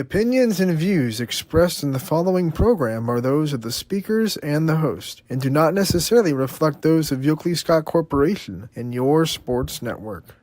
opinions and views expressed in the following program are those of the speakers and the host, and do not necessarily reflect those of Yoakley Scott Corporation and your sports network.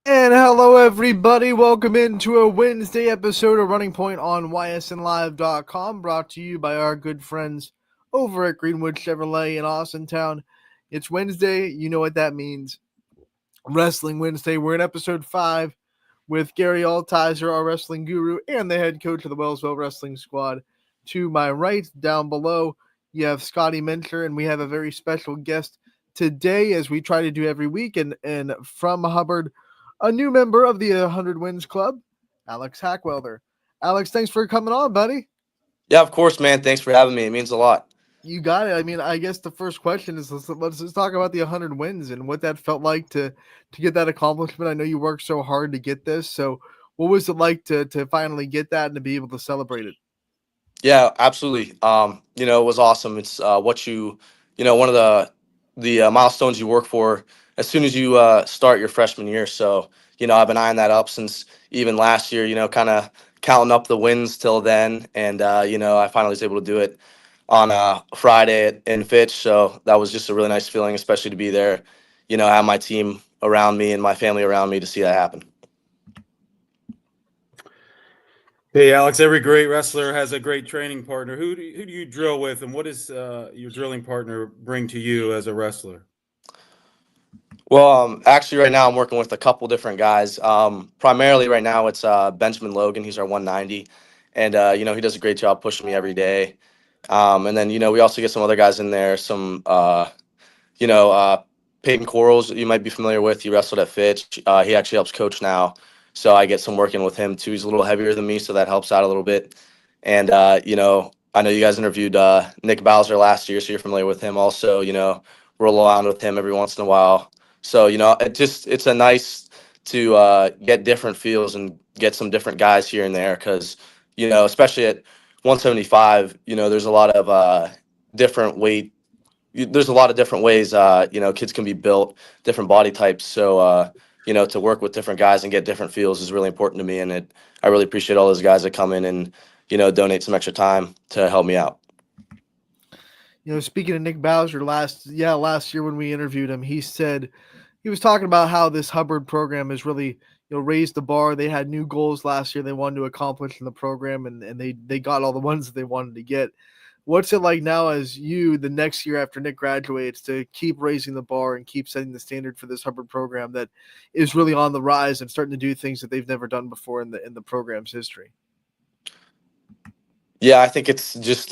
And hello, everybody. Welcome into a Wednesday episode of Running Point on YSNLive.com, brought to you by our good friends over at Greenwood Chevrolet in Austintown. It's Wednesday. You know what that means. Wrestling Wednesday. We're in episode 5 with Gary Altizer, our wrestling guru, and the head coach of the Wellsville Wrestling Squad. To my right, down below, you have Scotty Mentor, and we have a very special guest today, as we try to do every week. And from Hubbard, a new member of the 100 Wins Club, Alex Hackwelder. Alex, thanks for coming on, buddy. Yeah, of course, man. Thanks for having me. It means a lot. You got it. I mean, I guess the first question is let's just talk about the 100 wins and what that felt like to get that accomplishment. I know you worked so hard to get this. So what was it like to finally get that and to be able to celebrate it? Yeah, absolutely. It was awesome. It's what one of the milestones you work for as soon as you start your freshman year. So, I've been eyeing that up since even last year, kind of counting up the wins till then. And, I finally was able to do it on Friday in Fitch. So that was just a really nice feeling, especially to be there, have my team around me and my family around me to see that happen. Hey, Alex, every great wrestler has a great training partner. Who do you drill with, and what does your drilling partner bring to you as a wrestler? Well, actually, right now I'm working with a couple different guys. Primarily right now it's Benjamin Logan. He's our 190, and he does a great job pushing me every day. And then we also get some other guys in there. Some Peyton Corals you might be familiar with. He wrestled at Fitch. He actually helps coach now, so I get some working with him too. He's a little heavier than me, so that helps out a little bit. And I know you guys interviewed Nick Bowser last year, so you're familiar with him. Also, roll around with him every once in a while. So it's a nice to get different feels and get some different guys here and there because especially at 175, there's a lot of different weight. There's a lot of different ways kids can be built, different body types. So to work with different guys and get different feels is really important to me, and I really appreciate all those guys that come in and donate some extra time to help me out. Speaking of Nick Bowser, last year when we interviewed him, he said he was talking about how this Hubbard program has really raised the bar. They had new goals last year they wanted to accomplish in the program, and they got all the ones that they wanted to get. What's it like now as you, the next year after Nick graduates, to keep raising the bar and keep setting the standard for this Hubbard program that is really on the rise and starting to do things that they've never done before in the program's history? Yeah, I think it's just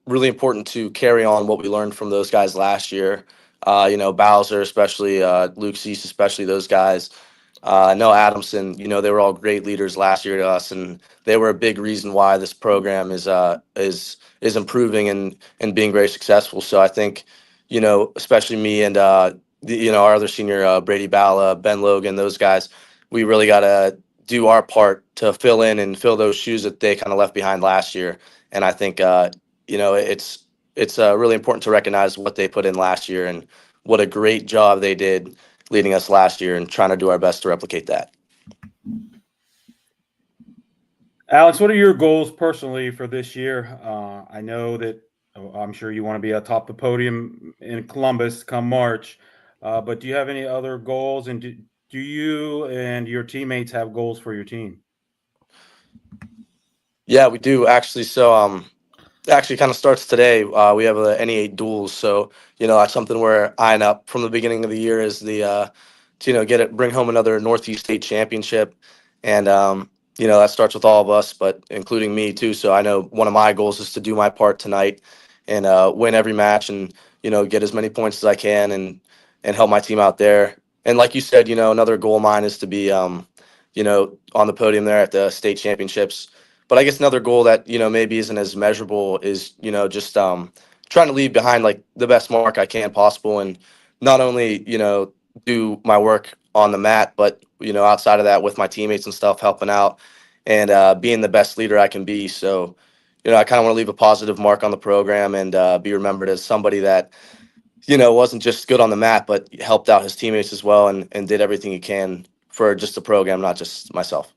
really important to carry on what we learned from those guys last year. Bowser, especially Luke Cease, especially those guys. Noah Adamson, they were all great leaders last year to us, and they were a big reason why this program is improving and being very successful. So I think, especially me and our other senior Brady Balla, Ben Logan, those guys, we really got to do our part to fill in and fill those shoes that they kind of left behind last year. And I think it's really important to recognize what they put in last year and what a great job they did leading us last year and trying to do our best to replicate that. Alex, what are your goals personally for this year? I know that I'm sure you want to be atop the podium in Columbus come March, but do you have any other goals? And do do you and your teammates have goals for your team? Yeah, we do actually. So it actually kind of starts today. We have the NE8 duels, so that's something we're eyeing up from the beginning of the year is the to bring home another Northeast State championship, and that starts with all of us, but including me too. So I know one of my goals is to do my part tonight and win every match and get as many points as I can and help my team out there. And like you said, another goal of mine is to be on the podium there at the state championships. But I guess another goal that maybe isn't as measurable is just trying to leave behind like the best mark I can possible, and not only do my work on the mat, but outside of that with my teammates and stuff, helping out and being the best leader I can be. So I kind of want to leave a positive mark on the program and be remembered as somebody that wasn't just good on the mat, but helped out his teammates as well and did everything he can for just the program, not just myself.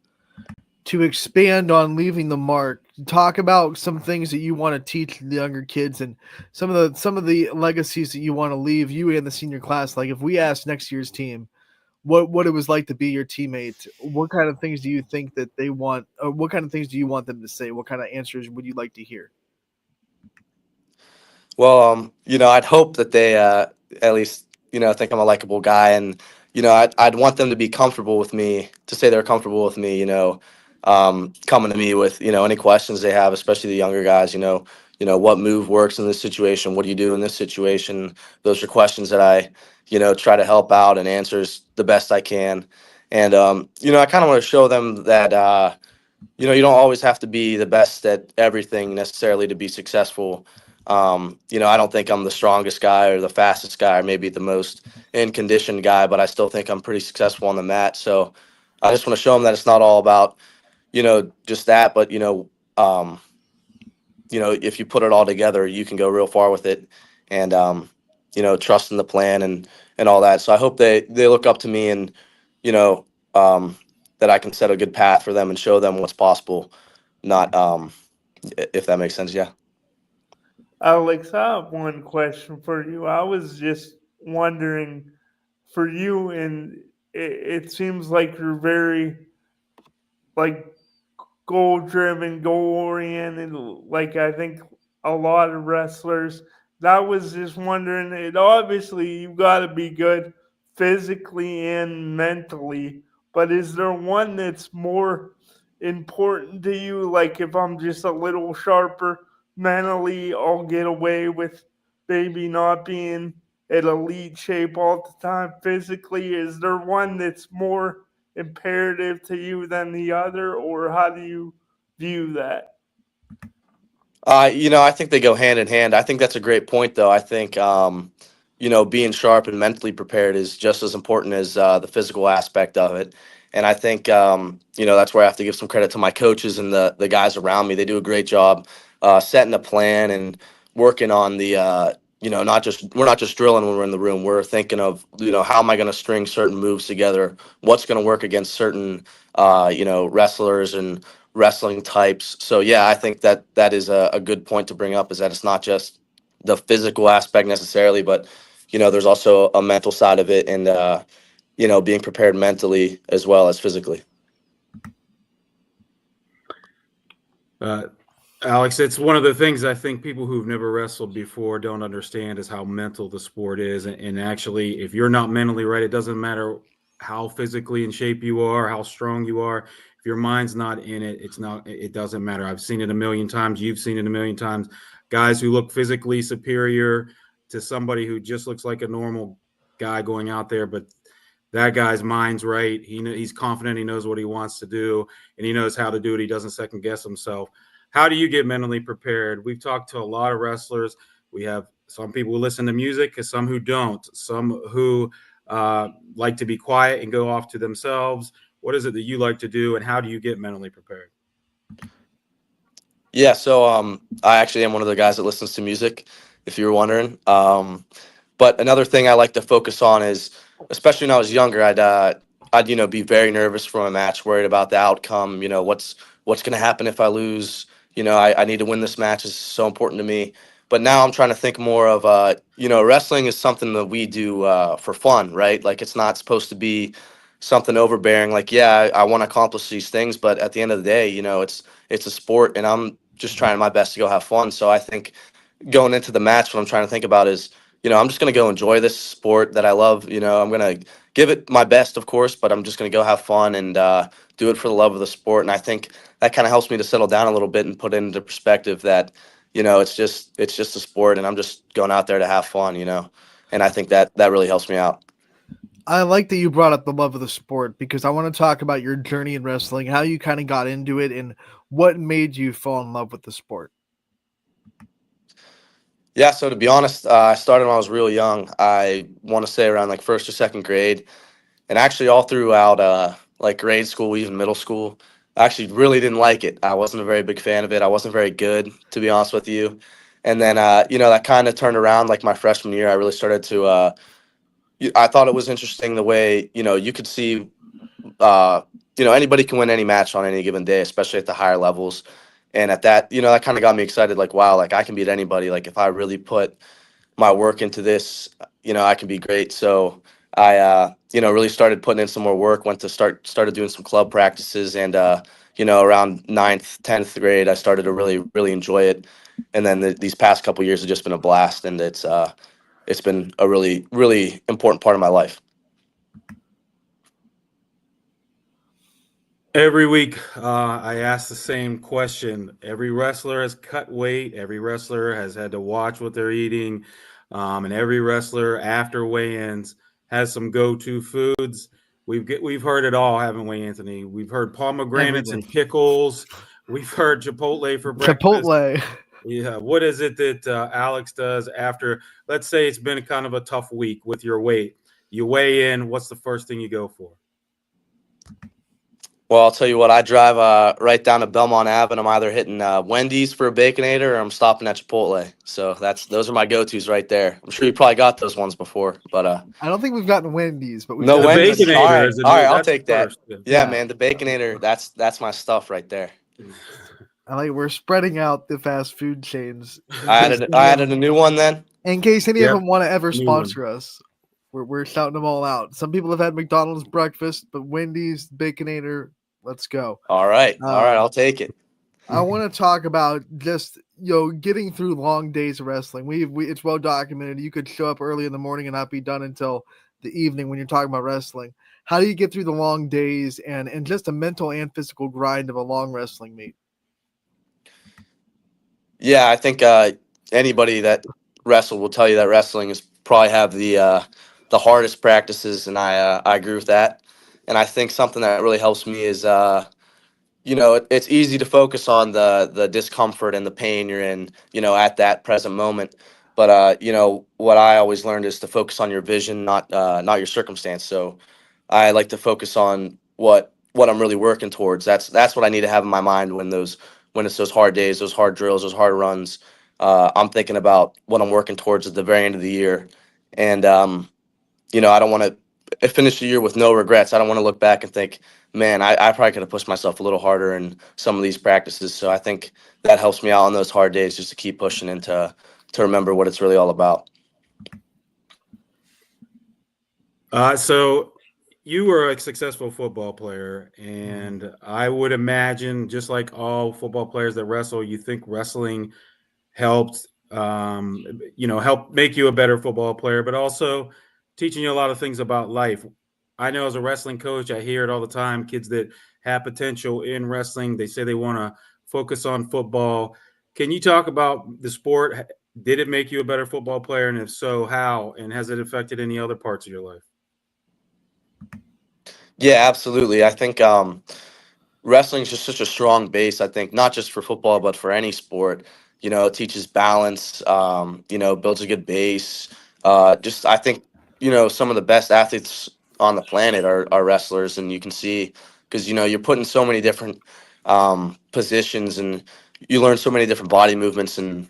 To expand on leaving the mark, talk about some things that you want to teach the younger kids and some of the legacies that you want to leave you and the senior class. Like if we asked next year's team what it was like to be your teammate, what kind of things do you think that they want, or what kind of things do you want them to say? What kind of answers would you like to hear? Well, I'd hope that they at least think I'm a likable guy, and I'd want them to be comfortable with me, to say they're comfortable with me, coming to me with any questions they have, especially the younger guys. What move works in this situation? What do you do in this situation? Those are questions that I try to help out and answers the best I can, and I kind of want to show them that. You don't always have to be the best at everything necessarily to be successful. I don't think I'm the strongest guy or the fastest guy or maybe the most in conditioned guy, but I still think I'm pretty successful on the mat. So I just want to show them that it's not all about, just that, but, if you put it all together, you can go real far with it and, trust in the plan and all that. So I hope they look up to me and, you know, um, that I can set a good path for them and show them what's possible. Not, if that makes sense. Yeah. Alex, I have one question for you. I was just wondering for you, and it seems like you're very like goal driven, goal oriented, like I think a lot of wrestlers. I was just wondering, it obviously you got to be good physically and mentally, but is there one that's more important to you? Like if I'm just a little sharper mentally, I'll get away with maybe not being at elite shape all the time physically. Is there one that's more imperative to you than the other, or how do you view that? I think they go hand in hand. I think that's a great point, though. I think, being sharp and mentally prepared is just as important as the physical aspect of it. And I think, that's where I have to give some credit to my coaches and the guys around me. They do a great job setting a plan and working on the, we're not just drilling when we're in the room. We're thinking of, how am I going to string certain moves together? What's going to work against certain, wrestlers and wrestling types. So yeah, I think that is a good point to bring up, is that it's not just the physical aspect necessarily, but there's also a mental side of it and being prepared mentally as well as physically. Alex, it's one of the things I think people who've never wrestled before don't understand is how mental the sport is. And actually, if you're not mentally right, it doesn't matter how physically in shape you are, how strong you are. If your mind's not in it, it doesn't matter. I've seen it a million times. You've seen it a million times. Guys who look physically superior to somebody who just looks like a normal guy going out there, but that guy's mind's right. He's confident. He knows what he wants to do, and he knows how to do it. He doesn't second guess himself. How do you get mentally prepared? We've talked to a lot of wrestlers. We have some people who listen to music, some who don't, some who like to be quiet and go off to themselves. What is it that you like to do, and how do you get mentally prepared? Yeah, so I actually am one of the guys that listens to music, if you were wondering. But another thing I like to focus on is, especially when I was younger, I'd be very nervous from a match, worried about the outcome. What's going to happen if I lose? I need to win this match. It's so important to me. But now I'm trying to think more of, wrestling is something that we do for fun, right? Like it's not supposed to be something overbearing. Like, yeah, I want to accomplish these things, but at the end of the day, it's a sport, and I'm just trying my best to go have fun. So I think going into the match, what I'm trying to think about is, I'm just going to go enjoy this sport that I love. I'm going to give it my best, of course, but I'm just going to go have fun and do it for the love of the sport. And I think that kind of helps me to settle down a little bit and put it into perspective that, it's just a sport and I'm just going out there to have fun. And I think that really helps me out. I like that you brought up the love of the sport because I want to talk about your journey in wrestling, how you kind of got into it, and what made you fall in love with the sport. Yeah, so to be honest, I started when I was real young. I want to say around like first or second grade. And actually, all throughout like grade school, even middle school, I actually really didn't like it. I wasn't a very big fan of it. I wasn't very good, to be honest with you. And then, that kind of turned around like my freshman year. I really started to, I thought it was interesting the way, you could see, anybody can win any match on any given day, especially at the higher levels. And at that, that kind of got me excited. Like, wow, like I can beat anybody. Like if I really put my work into this, I can be great. So I, really started putting in some more work, started doing some club practices. And, around ninth, 10th grade, I started to really, really enjoy it. And then these past couple years have just been a blast. And it's been a really, really important part of my life. Every week, I ask the same question. Every wrestler has cut weight. Every wrestler has had to watch what they're eating. And every wrestler after weigh-ins has some go-to foods. We've heard it all, haven't we, Anthony? We've heard pomegranates and pickles. We've heard Chipotle for breakfast. Chipotle. Yeah. What is it that Alex does after, let's say it's been kind of a tough week with your weight? You weigh in. What's the first thing you go for? Well, I'll tell you what, I drive right down to Belmont Ave, and I'm either hitting Wendy's for a Baconator or I'm stopping at Chipotle. So those are my go-tos right there. I'm sure you probably got those ones before, but I don't think we've gotten Wendy's, but we've no gotten The Wendy's. Baconator All is a right, new. I'll That's take that. first. Yeah, Yeah. man, the Baconator, that's my stuff right there. I like we're spreading out the fast food chains. I added a new one then. In case any Yep, of them want to ever new one. sponsor us, we're shouting them all out. Some people have had McDonald's breakfast, but Wendy's, Baconator, let's go. All right, I'll take it. I want to talk about just getting through long days of wrestling. We it's well documented. You could show up early in the morning and not be done until the evening when you're talking about wrestling. How do you get through the long days and just a mental and physical grind of a long wrestling meet? Yeah, I think anybody that wrestled will tell you that wrestling is probably have the hardest practices, and I agree with that. And I think something that really helps me is it's easy to focus on the discomfort and the pain you're in, at that present moment. But what I always learned is to focus on your vision, not your circumstance. So I like to focus on what I'm really working towards. That's what I need to have in my mind when it's those hard days, those hard drills, those hard runs. I'm thinking about what I'm working towards at the very end of the year, and I don't want to finish the year with no regrets. I don't want to look back and think, man, I probably could have pushed myself a little harder in some of these practices. So I think that helps me out on those hard days just to keep pushing and to remember what it's really all about. So you were a successful football player, and I would imagine, just like all football players that wrestle, you think wrestling helped, help make you a better football player, but also teaching you a lot of things about life. I know as a wrestling coach, I hear it all the time. Kids that have potential in wrestling, they say they want to focus on football. Can you talk about the sport? Did it make you a better football player? And if so, how? And has it affected any other parts of your life? Yeah, absolutely. I think wrestling is just such a strong base. I think not just for football, but for any sport. It teaches balance. Builds a good base. Just I think some of the best athletes on the planet are wrestlers, and you can see because you're put in so many different positions, and you learn so many different body movements, and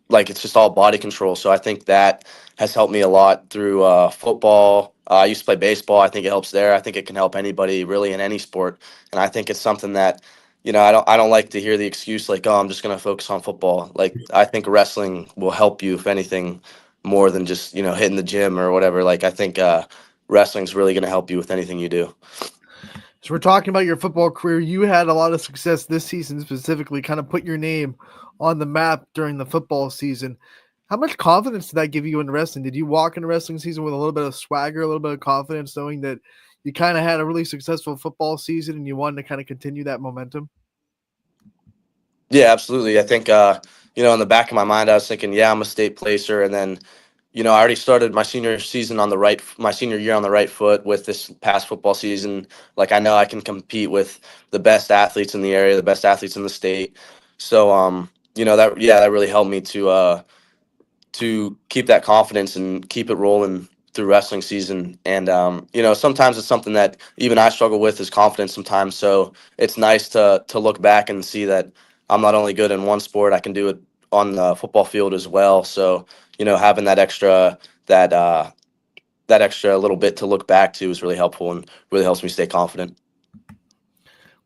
like it's just all body control. So I think that has helped me a lot through football. I used to play baseball. I think it helps there. I think it can help anybody really in any sport, and I think it's something that I don't like to hear the excuse like, oh, I'm just going to focus on football. Like I think wrestling will help you if anything more than just hitting the gym or whatever. Like I think wrestling's really going to help you with anything you do. So we're talking about your football career. You had a lot of success this season specifically, kind of put your name on the map during the football season. How much confidence did that give you in wrestling? Did you walk into wrestling season with a little bit of swagger, a little bit of confidence, knowing that you kind of had a really successful football season and you wanted to kind of continue that momentum? Yeah, absolutely. I think, in the back of my mind, I was thinking, yeah, I'm a state placer. And then, I already started my senior year on the right foot with this past football season. Like, I know I can compete with the best athletes in the area, the best athletes in the state. So, that really helped me to keep that confidence and keep it rolling through wrestling season. And sometimes it's something that even I struggle with is confidence sometimes. So it's nice to look back and see that I'm not only good in one sport, I can do it on the football field as well. So having that extra little bit to look back to is really helpful and really helps me stay confident.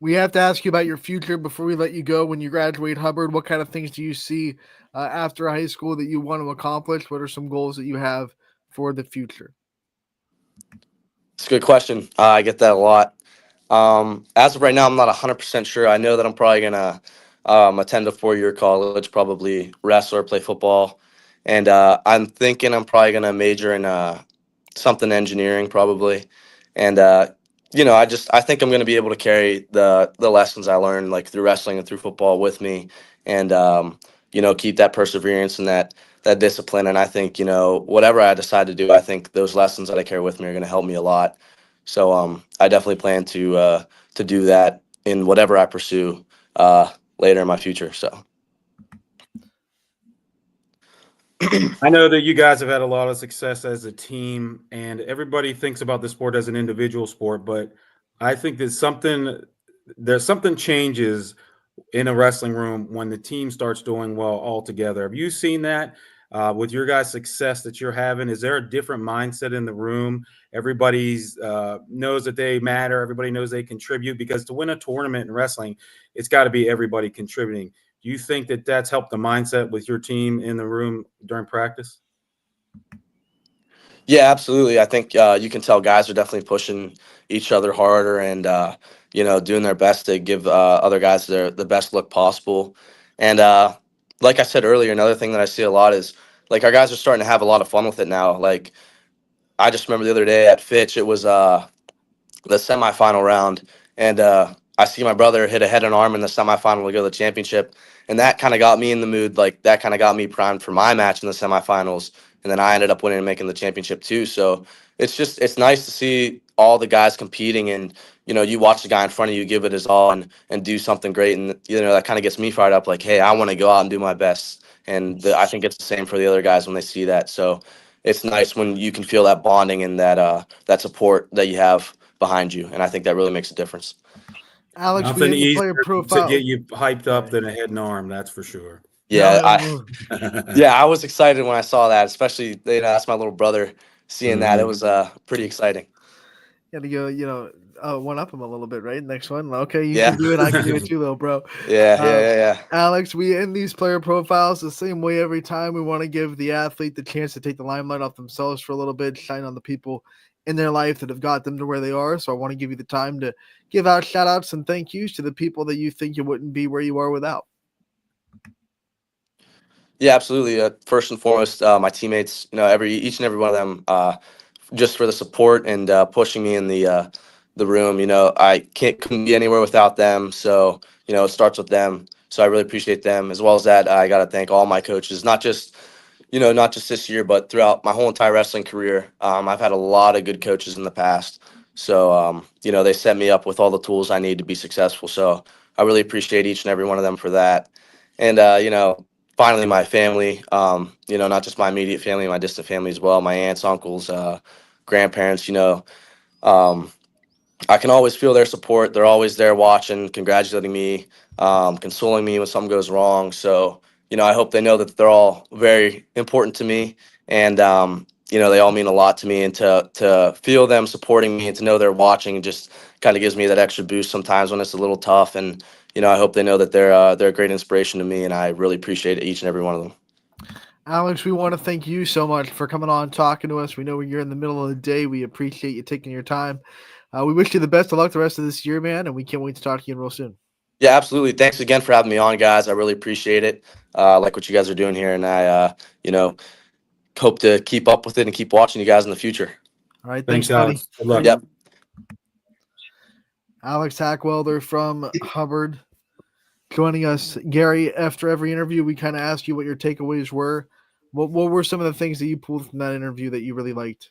We have to ask you about your future before we let you go. When you graduate Hubbard, what kind of things do you see after high school that you want to accomplish? What are some goals that you have for the future? It's a good question. I get that a lot. As of right now, I'm not 100% sure. I know that I'm probably going to attend a 4-year college, probably wrestle or play football. And I'm thinking I'm probably going to major in something engineering, probably. And, I think I'm going to be able to carry the lessons I learned, like through wrestling and through football with me and, keep that perseverance and that discipline. And I think, whatever I decide to do, I think those lessons that I carry with me are going to help me a lot. So I definitely plan to do that in whatever I pursue later in my future. So I know that you guys have had a lot of success as a team, and everybody thinks about the sport as an individual sport, but I think there's something changes in a wrestling room when the team starts doing well all together. Have you seen that with your guys' success that you're having? Is there a different mindset in the room? Everybody's knows that they matter. Everybody knows they contribute, because to win a tournament in wrestling, it's got to be everybody contributing. Do you think that that's helped the mindset with your team in the room during practice? yeah, absolutely. I think you can tell guys are definitely pushing each other harder and doing their best to give other guys the best look possible. And like I said earlier, another thing that I see a lot is like our guys are starting to have a lot of fun with it now. Like I just remember the other day at Fitch, it was the semifinal round, and I see my brother hit a head and arm in the semifinal to go to the championship, and that kind of got me in the mood. Like that kind of got me primed for my match in the semifinals, and then I ended up winning and making the championship too. So it's nice to see all the guys competing, and you watch the guy in front of you give it his all and do something great, and that kind of gets me fired up. Like, hey, I want to go out and do my best, and I think it's the same for the other guys when they see that. So it's nice when you can feel that bonding and that support that you have behind you, and I think that really makes a difference. Alex, we Nothing end the player easier to profile. get you hyped up than a head and arm, that's for sure. Yeah, No. I was excited when I saw that, especially that's my little brother seeing that. It was pretty exciting. Got to go, one up him a little bit, right? Next one. Okay, you Yeah. can do it. I can do it too, little bro. Yeah. Alex, we end these player profiles the same way every time. We want to give the athlete the chance to take the limelight off themselves for a little bit, shine on the people in their life that have got them to where they are. So I want to give you the time to give out shout outs and thank yous to the people that you think you wouldn't be where you are without. Yeah, absolutely. First and foremost, my teammates, each and every one of them, just for the support and pushing me in the room. I couldn't be anywhere without them. So it starts with them. So I really appreciate them. As well as that, I got to thank all my coaches, not just this year, but throughout my whole entire wrestling career. I've had a lot of good coaches in the past. So they set me up with all the tools I need to be successful. So I really appreciate each and every one of them for that. And finally, my family, not just my immediate family, my distant family as well, my aunts, uncles, grandparents, um, I can always feel their support. They're always there watching, congratulating me, consoling me when something goes wrong. So, I hope they know that they're all very important to me, and they all mean a lot to me. And to feel them supporting me and to know they're watching just kind of gives me that extra boost sometimes when it's a little tough. And I hope they know that they're a great inspiration to me, and I really appreciate each and every one of them. Alex, we want to thank you so much for coming on, talking to us. We know you're in the middle of the day. We appreciate you taking your time. We wish you the best of luck the rest of this year, man, and we can't wait to talk to you real soon. Yeah, absolutely. Thanks again for having me on, guys. I really appreciate it. Like what you guys are doing here, and I, hope to keep up with it and keep watching you guys in the future. All right, Thanks, buddy. Alex. Good luck. Yep. Alex Hackwelder from Hubbard joining us. Gary, after every interview, we kind of ask you what your takeaways were. What were some of the things that you pulled from that interview that you really liked?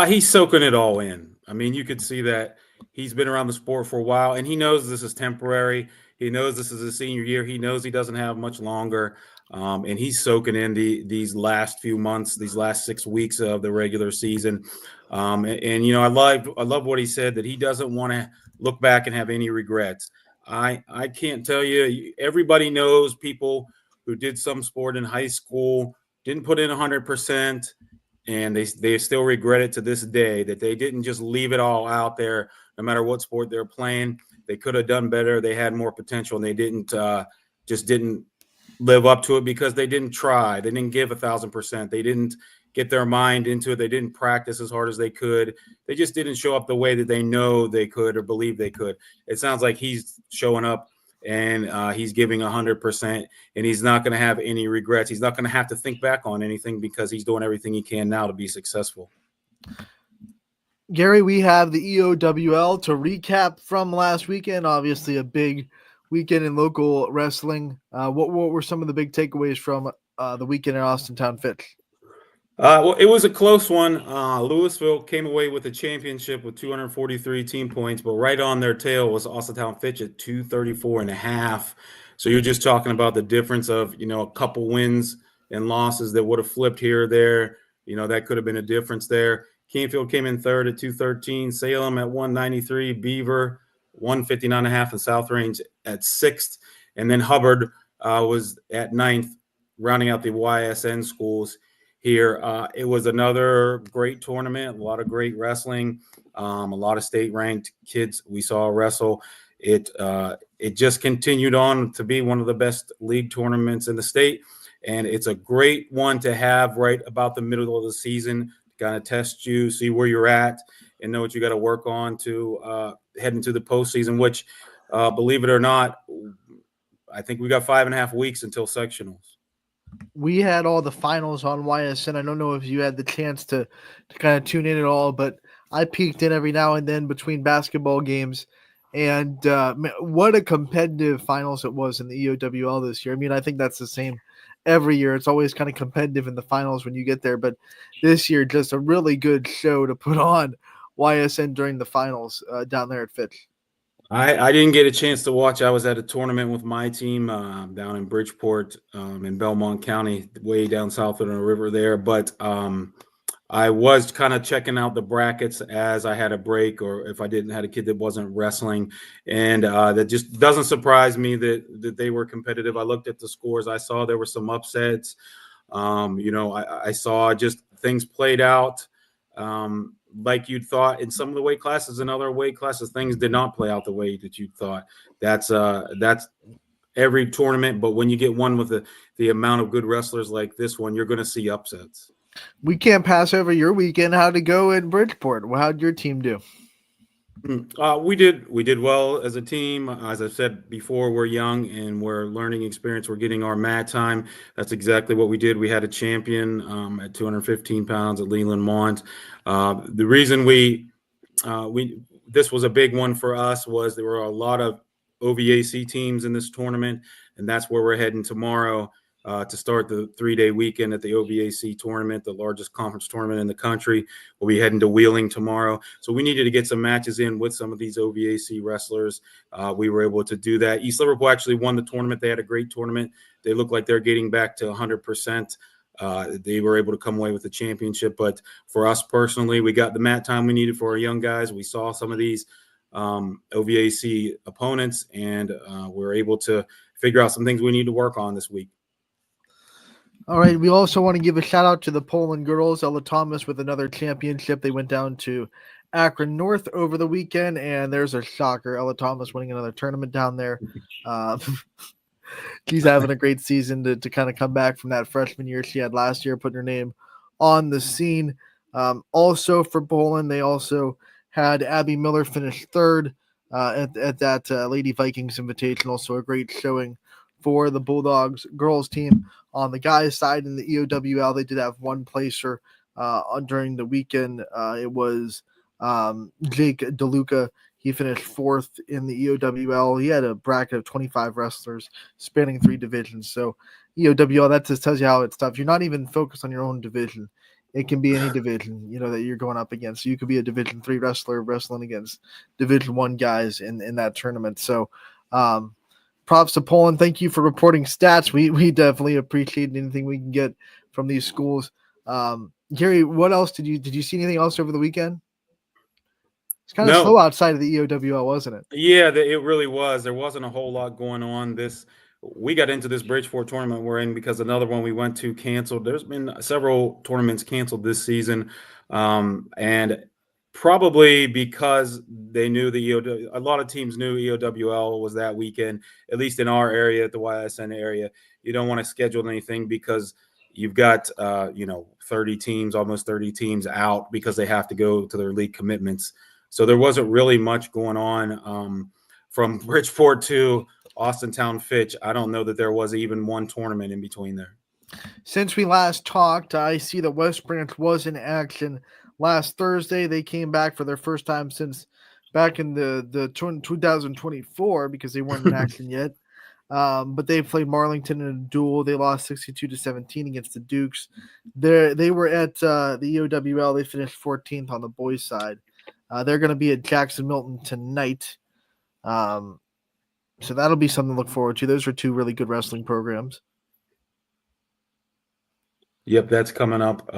He's soaking it all in. I mean, you could see that he's been around the sport for a while, and he knows this is temporary. He knows this is his senior year. He knows he doesn't have much longer, and he's soaking in these last few months, these last 6 weeks of the regular season. I love what he said, that he doesn't want to look back and have any regrets. I can't tell you. Everybody knows people who did some sport in high school, didn't put in 100%. And they still regret it to this day that they didn't just leave it all out there, no matter what sport they're playing. They could have done better. They had more potential, and they didn't live up to it because they didn't try. They didn't give 1,000%. They didn't get their mind into it. They didn't practice as hard as they could. They just didn't show up the way that they know they could or believe they could. It sounds like he's showing up and he's giving 100%, and he's not going to have any regrets. He's not going to have to think back on anything because he's doing everything he can now to be successful. Gary, we have the EOWL to recap from last weekend. Obviously, a big weekend in local wrestling. What were some of the big takeaways from the weekend in Austintown Fitch? Well, it was a close one. Louisville came away with the championship with 243 team points, but right on their tail was Austintown Fitch at 234.5. So you're just talking about the difference of, a couple wins and losses that would have flipped here or there. That could have been a difference there. Canfield came in third at 213, Salem at 193, Beaver 159.5, and South Range at sixth. And then Hubbard was at ninth, rounding out the YSN schools here. It was another great tournament, a lot of great wrestling, a lot of state-ranked kids we saw wrestle. It just continued on to be one of the best league tournaments in the state, and it's a great one to have right about the middle of the season to kind of test you, see where you're at, and know what you got to work on to head into the postseason, which, believe it or not, I think we got 5.5 weeks until sectionals. We had all the finals on YSN. I don't know if you had the chance to kind of tune in at all, but I peeked in every now and then between basketball games. And what a competitive finals it was in the EOWL this year. I mean, I think that's the same every year. It's always kind of competitive in the finals when you get there. But this year, just a really good show to put on YSN during the finals down there at Fitch. I didn't get a chance to watch. I was at a tournament with my team down in Bridgeport in Belmont County, way down south of the river there. But I was kind of checking out the brackets as I had a break, or if I didn't have a kid that wasn't wrestling. And that just doesn't surprise me that they were competitive. I looked at the scores. I saw there were some upsets. I saw just things played out like you'd thought in some of the weight classes. In other weight classes, things did not play out the way that you thought. That's every tournament, but when you get one with the amount of good wrestlers like this one, you're going to see upsets. We can't pass over your weekend. How'd it go in Bridgeport? How'd your team do? We did well as a team. As I said before, we're young and we're learning experience. We're getting our mat time. That's exactly what we did. We had a champion at 215 pounds at Leland Mont. The reason this was a big one for us was there were a lot of OVAC teams in this tournament, and that's where we're heading tomorrow to start the 3-day weekend at the OVAC tournament, the largest conference tournament in the country. We'll be heading to Wheeling tomorrow. So we needed to get some matches in with some of these OVAC wrestlers. We were able to do that. East Liverpool actually won the tournament. They had a great tournament. They look like they're getting back to 100%. They were able to come away with the championship. But for us personally, we got the mat time we needed for our young guys. We saw some of these OVAC opponents, and we're able to figure out some things we need to work on this week. All right. We also want to give a shout out to the Poland girls. Ella Thomas with another championship. They went down to Akron North over the weekend, and there's a shocker. Ella Thomas winning another tournament down there. she's having a great season to kind of come back from that freshman year she had last year, putting her name on the scene. Also for Poland, they also had Abby Miller finish third at that Lady Vikings Invitational. So a great showing for the Bulldogs girls team. On the guys' side in the EOWL, they did have one placer during the weekend. It was Jake DeLuca. He finished fourth in the EOWL. He had a bracket of 25 wrestlers spanning 3 divisions. So EOWL, that just tells you how it's tough. You're not even focused on your own division. It can be any division, that you're going up against. So you could be a Division 3 wrestler wrestling against Division 1 guys in that tournament. So props to Poland. Thank you for reporting stats. We definitely appreciate anything we can get from these schools. Gary, what else did you see anything else over the weekend? It's kind of slow outside of the EOWL, wasn't it? Yeah, it really was. There wasn't a whole lot going on. We got into this Bridgeport tournament we're in because another one we went to canceled. There's been several tournaments canceled this season, and probably because they knew a lot of teams knew EOWL was that weekend, at least in our area, at the YSN area. You don't want to schedule anything because you've got 30 teams, almost 30 teams out because they have to go to their league commitments. So there wasn't really much going on from Bridgeport to Austintown Fitch. I don't know that there was even one tournament in between there. Since we last talked, I see that West Branch was in action last Thursday. They came back for their first time since back in the 2024 because they weren't in action yet. But they played Marlington in a duel. They lost 62-17 against the Dukes. They were at the EOWL. They finished 14th on the boys' side. They're going to be at Jackson Milton tonight. So that'll be something to look forward to. Those are 2 really good wrestling programs. Yep, that's coming up.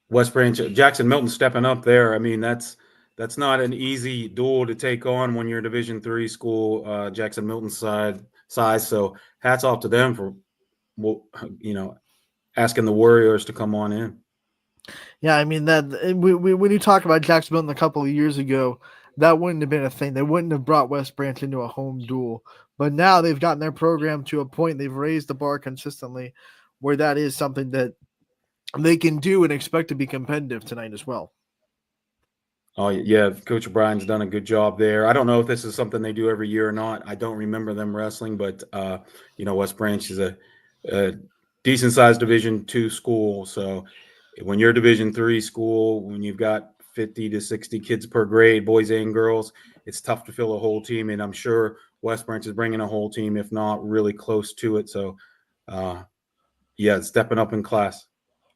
West Branch, Jackson Milton stepping up there. I mean, that's not an easy duel to take on when you're a Division III school, Jackson Milton size. So hats off to them for, asking the Warriors to come on in. Yeah, I mean that when you talk about Jackson Milton a couple of years ago, that wouldn't have been a thing. They wouldn't have brought West Branch into a home duel. But now they've gotten their program to a point. They've raised the bar consistently where that is something that they can do and expect to be competitive tonight as well. Oh, yeah. Coach O'Brien's done a good job there. I don't know if this is something they do every year or not. I don't remember them wrestling, but, West Branch is a decent-sized Division II school. So when you're a Division III school, when you've got 50 to 60 kids per grade, boys and girls, it's tough to fill a whole team. And I'm sure West Branch is bringing a whole team, if not really close to it. So, stepping up in class.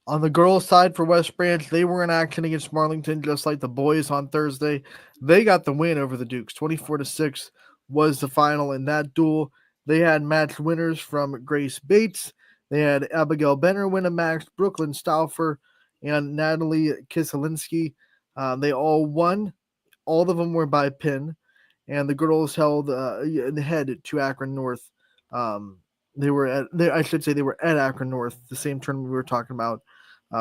On the girls' side for West Branch, they were in action against Marlington, just like the boys on Thursday. They got the win over the Dukes. 24-6 was the final in that duel. They had match winners from Grace Bates. They had Abigail Benner win a match, Brooklyn Stauffer, and Natalie Kiselinsky. They all won. All of them were by pin, and the girls held ahead to Akron North. They were at Akron North, the same tournament we were talking about.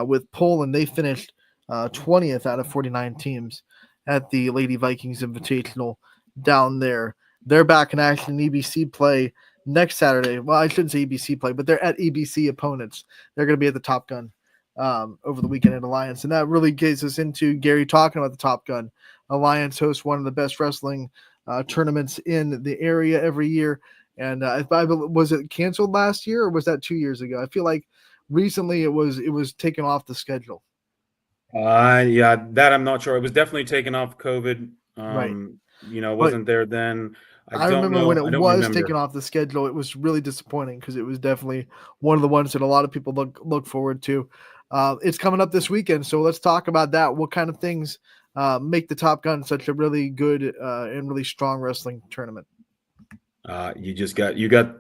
With Poland, they finished 20th out of 49 teams at the Lady Vikings Invitational down there. They're back in action in EBC play next Saturday. Well, I shouldn't say EBC play, but they're at EBC opponents. They're going to be at the Top Gun over the weekend at Alliance. And that really gets us into Gary talking about the Top Gun. Alliance hosts one of the best wrestling tournaments in the area every year. And was it canceled last year or was that 2 years ago? I feel like recently it was taken off the schedule. That I'm not sure. It was definitely taken off COVID. Right. Wasn't there then. I remember when it was taken off the schedule, it was really disappointing because it was definitely one of the ones that a lot of people look forward to. It's coming up this weekend, so let's talk about that. What kind of things make the Top Gun such a really good and really strong wrestling tournament? You got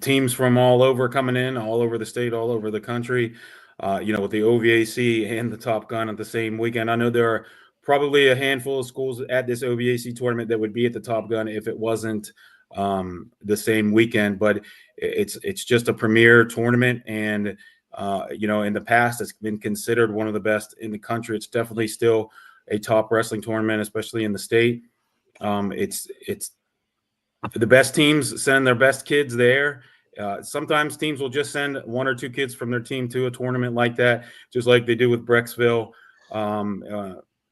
teams from all over coming in, all over the state, all over the country, with the OVAC and the Top Gun at the same weekend. I know there are probably a handful of schools at this OVAC tournament that would be at the Top Gun if it wasn't the same weekend, but it's just a premier tournament. And, in the past, it's been considered one of the best in the country. It's definitely still a top wrestling tournament, especially in the state. It's The best teams send their best kids there. Sometimes teams will just send 1 or 2 kids from their team to a tournament like that, just like they do with Brecksville.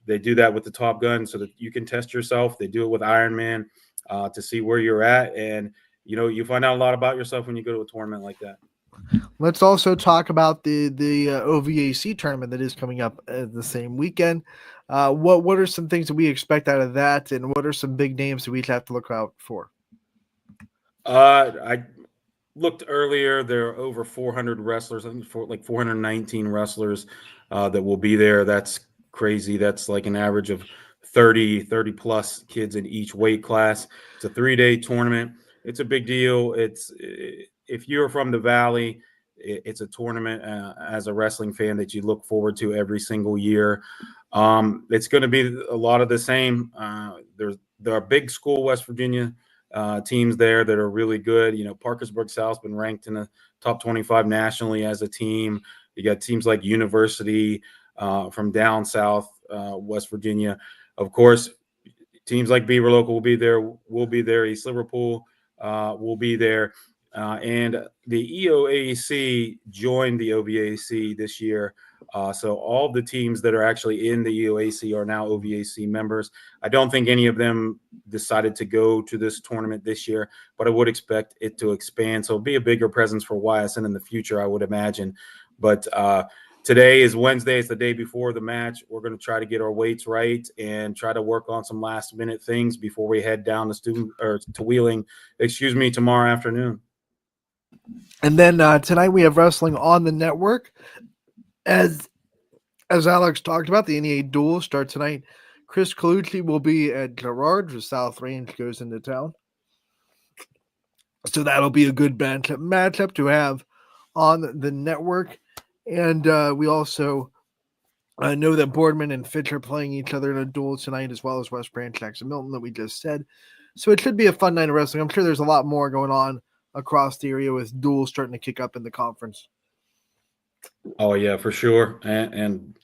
They do that with the Top Gun so that you can test yourself. They do it with Ironman to see where you're at. And, you find out a lot about yourself when you go to a tournament like that. Let's also talk about the OVAC tournament that is coming up the same weekend. What are some things that we expect out of that, and what are some big names that we have to look out for? I looked earlier. There are over 400 wrestlers. I think like 419 wrestlers that will be there. That's crazy. That's like an average of 30 plus kids in each weight class. It's a 3-day tournament. It's a big deal. If you're from the Valley, it's a tournament as a wrestling fan that you look forward to every single year. It's going to be a lot of the same. There are big school West Virginia teams there that are really good. Parkersburg South's been ranked in the top 25 nationally as a team. You got teams like University from down south West Virginia. Of course, teams like Beaver Local will be there. We'll be there. East Liverpool will be there. And the EOAC joined the OVAC this year. So all the teams that are actually in the EOAC are now OVAC members. I don't think any of them decided to go to this tournament this year, but I would expect it to expand. So it'll be a bigger presence for YSN in the future, I would imagine. But today is Wednesday. It's the day before the match. We're going to try to get our weights right and try to work on some last minute things before we head down to Wheeling, tomorrow afternoon. And then tonight we have wrestling on the network. As Alex talked about, the NEA duel start tonight. Chris Colucci will be at Gerard as South Range goes into town. So that'll be a good matchup to have on the network. And we also know that Boardman and Fitch are playing each other in a duel tonight, as well as West Branch, Jackson Milton that we just said. So it should be a fun night of wrestling. I'm sure there's a lot more going on across the area with duels starting to kick up in the conference. Oh yeah, for sure. And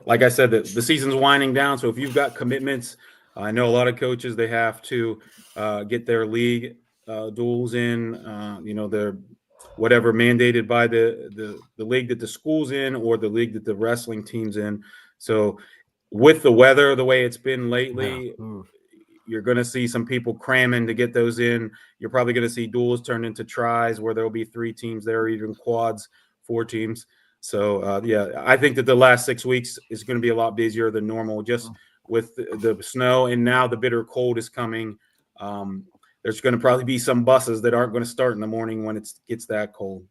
like I said, the season's winding down. So if you've got commitments, I know a lot of coaches, they have to get their league duels in, they're whatever mandated by the league that the school's in or the league that the wrestling team's in. So with the weather, the way it's been lately, you're going to see some people cramming to get those in. You're probably going to see duels turn into tries where there'll be 3 teams there, or even quads, 4 teams. So, I think that the last 6 weeks is going to be a lot busier than normal just with the snow. And now the bitter cold is coming. There's going to probably be some buses that aren't going to start in the morning when it gets that cold.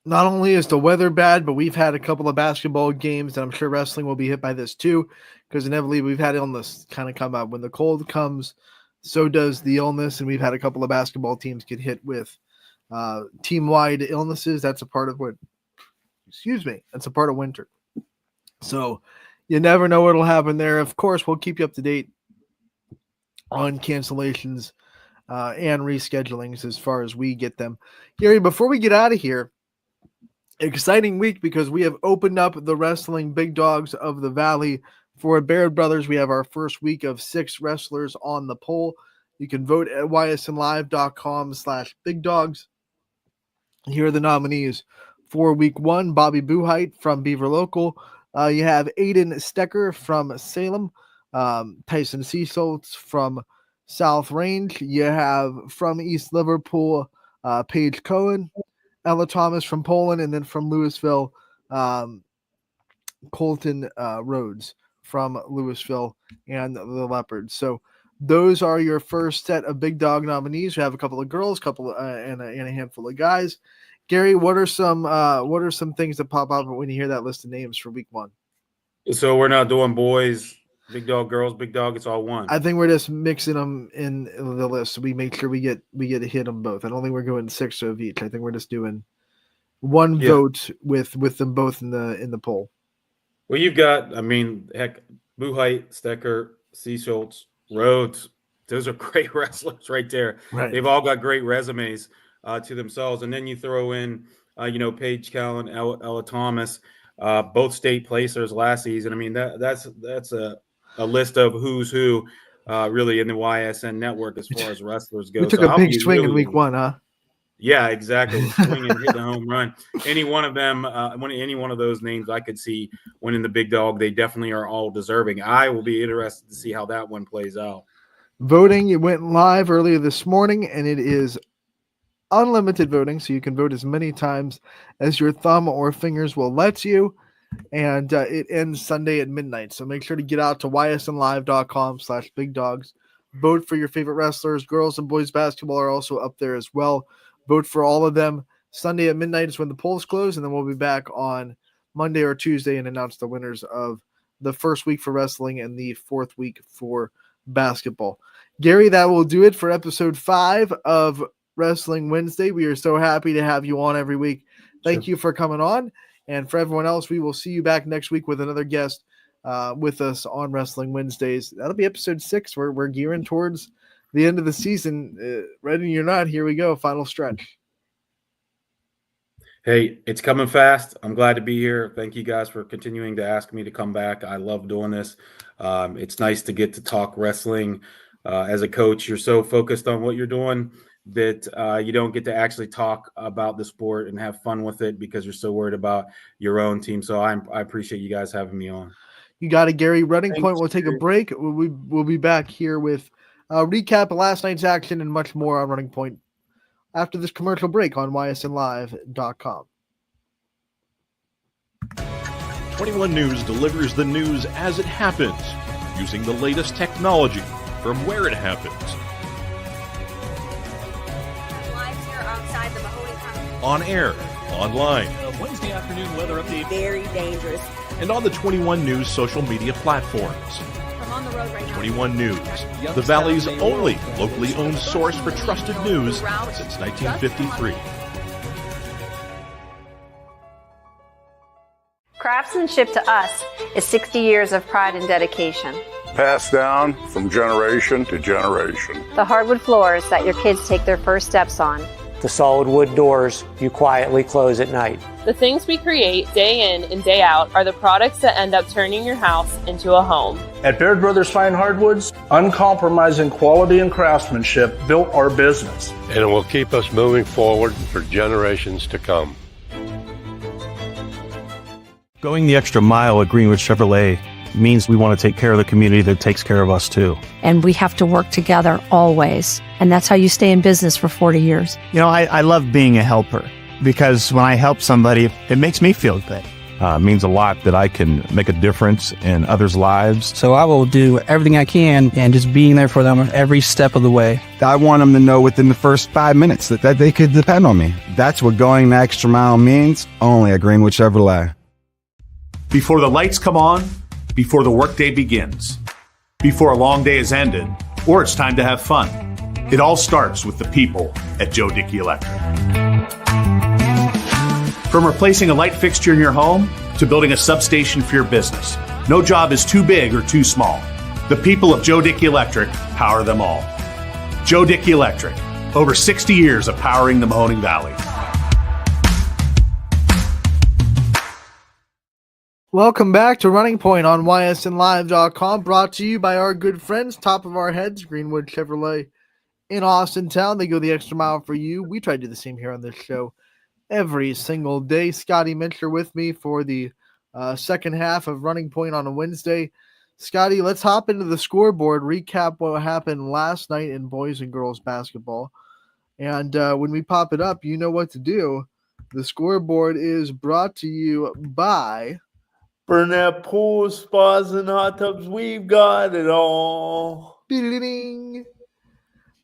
Not only is the weather bad, but we've had a couple of basketball games, and I'm sure wrestling will be hit by this too, because inevitably we've had illness kind of come up. When the cold comes, so does the illness, and we've had a couple of basketball teams get hit with team-wide illnesses. That's a part of that's a part of winter. So you never know what'll happen there. Of course, we'll keep you up to date on cancellations and reschedulings as far as we get them. Gary, before we get out of here, exciting week because we have opened up the wrestling big dogs of the Valley for Baird Brothers. We have our first week of 6 wrestlers on the poll. You can vote at ysnlive.com/big dogs. Here are the nominees for week 1: Bobby Buhite from Beaver Local. You have Aiden Stecker from Salem, Tyson Seasoltz from South Range. You have from East Liverpool, Paige Cohen, Ella Thomas from Poland, and then from Louisville, Colton Rhodes from Louisville and the Leopards. So those are your first set of big dog nominees. You have a couple of girls, and a handful of guys. Gary, what are some things that pop up when you hear that list of names for week 1? So we're not doing boys, big dog, girls, big dog. It's all one. I think we're just mixing them in the list. So we make sure we get to hit them both. I don't think we're going 6 of each. I think we're just doing one vote with them both in the poll. Well, you've got, heck, Buhite, Stecker, Seasoltz, Rhodes. Those are great wrestlers right there. Right. They've all got great resumes to themselves. And then you throw in, Paige Callan, Ella Thomas, both state placers last season. That's a list of who's who. really in the YSN network as far as wrestlers go. We took So a I'll big be swing in really week 1, huh? Yeah, exactly. Swing and hit the home run. Any one of them, any one of those names I could see winning the big dog. They definitely are all deserving. I will be interested to see how that one plays out. Voting, it went live earlier this morning, and it is unlimited voting, so you can vote as many times as your thumb or fingers will let you. And it ends Sunday at midnight. So make sure to get out to ysnlive.com/bigdogs. Vote for your favorite wrestlers. Girls and boys basketball are also up there as well. Vote for all of them. Sunday at midnight is when the polls close, and then we'll be back on Monday or Tuesday and announce the winners of the first week for wrestling and the fourth week for basketball. Gary, that will do it for episode 5 of Wrestling Wednesday. We are so happy to have you on every week. Thank you for coming on. And for everyone else, we will see you back next week with another guest with us on Wrestling Wednesdays. That'll be episode 6. We're gearing towards the end of the season. Ready or not, here we go. Final stretch. Hey, it's coming fast. I'm glad to be here. Thank you guys for continuing to ask me to come back. I love doing this. It's nice to get to talk wrestling. As a coach, you're so focused on what you're doing that you don't get to actually talk about the sport and have fun with it because you're so worried about your own team. So I appreciate you guys having me on. You got it, Gary. Running Thanks, Point, we'll take a break. We'll be back here with a recap of last night's action and much more on Running Point after this commercial break on ysnlive.com. 21 News delivers the news as it happens, using the latest technology from where it happens. Live here outside the Mahoney County. On air, online, Wednesday afternoon weather update. Very dangerous. and on the 21 News social media platforms. I'm on the road right now. 21 News, the Valley's only locally owned source for trusted news since 1953. Craftsmanship to us is 60 years of pride and dedication. Passed down from generation to generation. The hardwood floors that your kids take their first steps on. The solid wood doors you quietly close at night. The things we create day in and day out are the products that end up turning your house into a home. At Baird Brothers Fine Hardwoods, uncompromising quality and craftsmanship built our business. And it will keep us moving forward for generations to come. Going the extra mile at Greenwood Chevrolet means we want to take care of the community that takes care of us too. And we have to work together always. And that's how you stay in business for 40 years. You know, I love being a helper because when I help somebody, it makes me feel good. It means a lot that I can make a difference in others' lives. So I will do everything I can and just being there for them every step of the way. I want them to know within the first 5 minutes that they could depend on me. That's what going the extra mile means, only at Greenwood Chevrolet. Before the lights come on, before the workday begins, before a long day is ended, or it's time to have fun. It all starts with the people at Joe Dickey Electric. From replacing a light fixture in your home to building a substation for your business, no job is too big or too small. The people of Joe Dickey Electric power them all. Joe Dickey Electric, over 60 years of powering the Mahoning Valley. Welcome back to Running Point on ysnlive.com, brought to you by our good friends, top of our heads, Greenwood Chevrolet in Austin Town. They go the extra mile for you. We try to do the same here on this show every single day. Scotty Mitchell with me for the second half of Running Point on a Wednesday. Scotty, let's hop into the scoreboard, recap what happened last night in boys and girls basketball. And when we pop it up, you know what to do. The scoreboard is brought to you by Burnett Pools, Spas, and Hot Tubs. We've got it all. The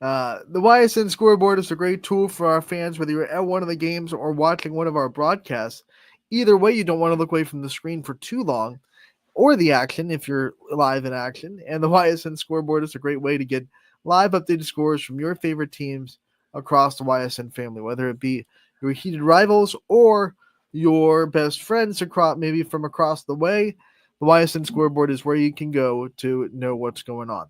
YSN scoreboard is a great tool for our fans, whether you're at one of the games or watching one of our broadcasts. Either way, you don't want to look away from the screen for too long, or the action if you're live in action. And the YSN scoreboard is a great way to get live updated scores from your favorite teams across the YSN family, whether it be your heated rivals or your best friends maybe from across the way. The YSN scoreboard is where you can go to know what's going on.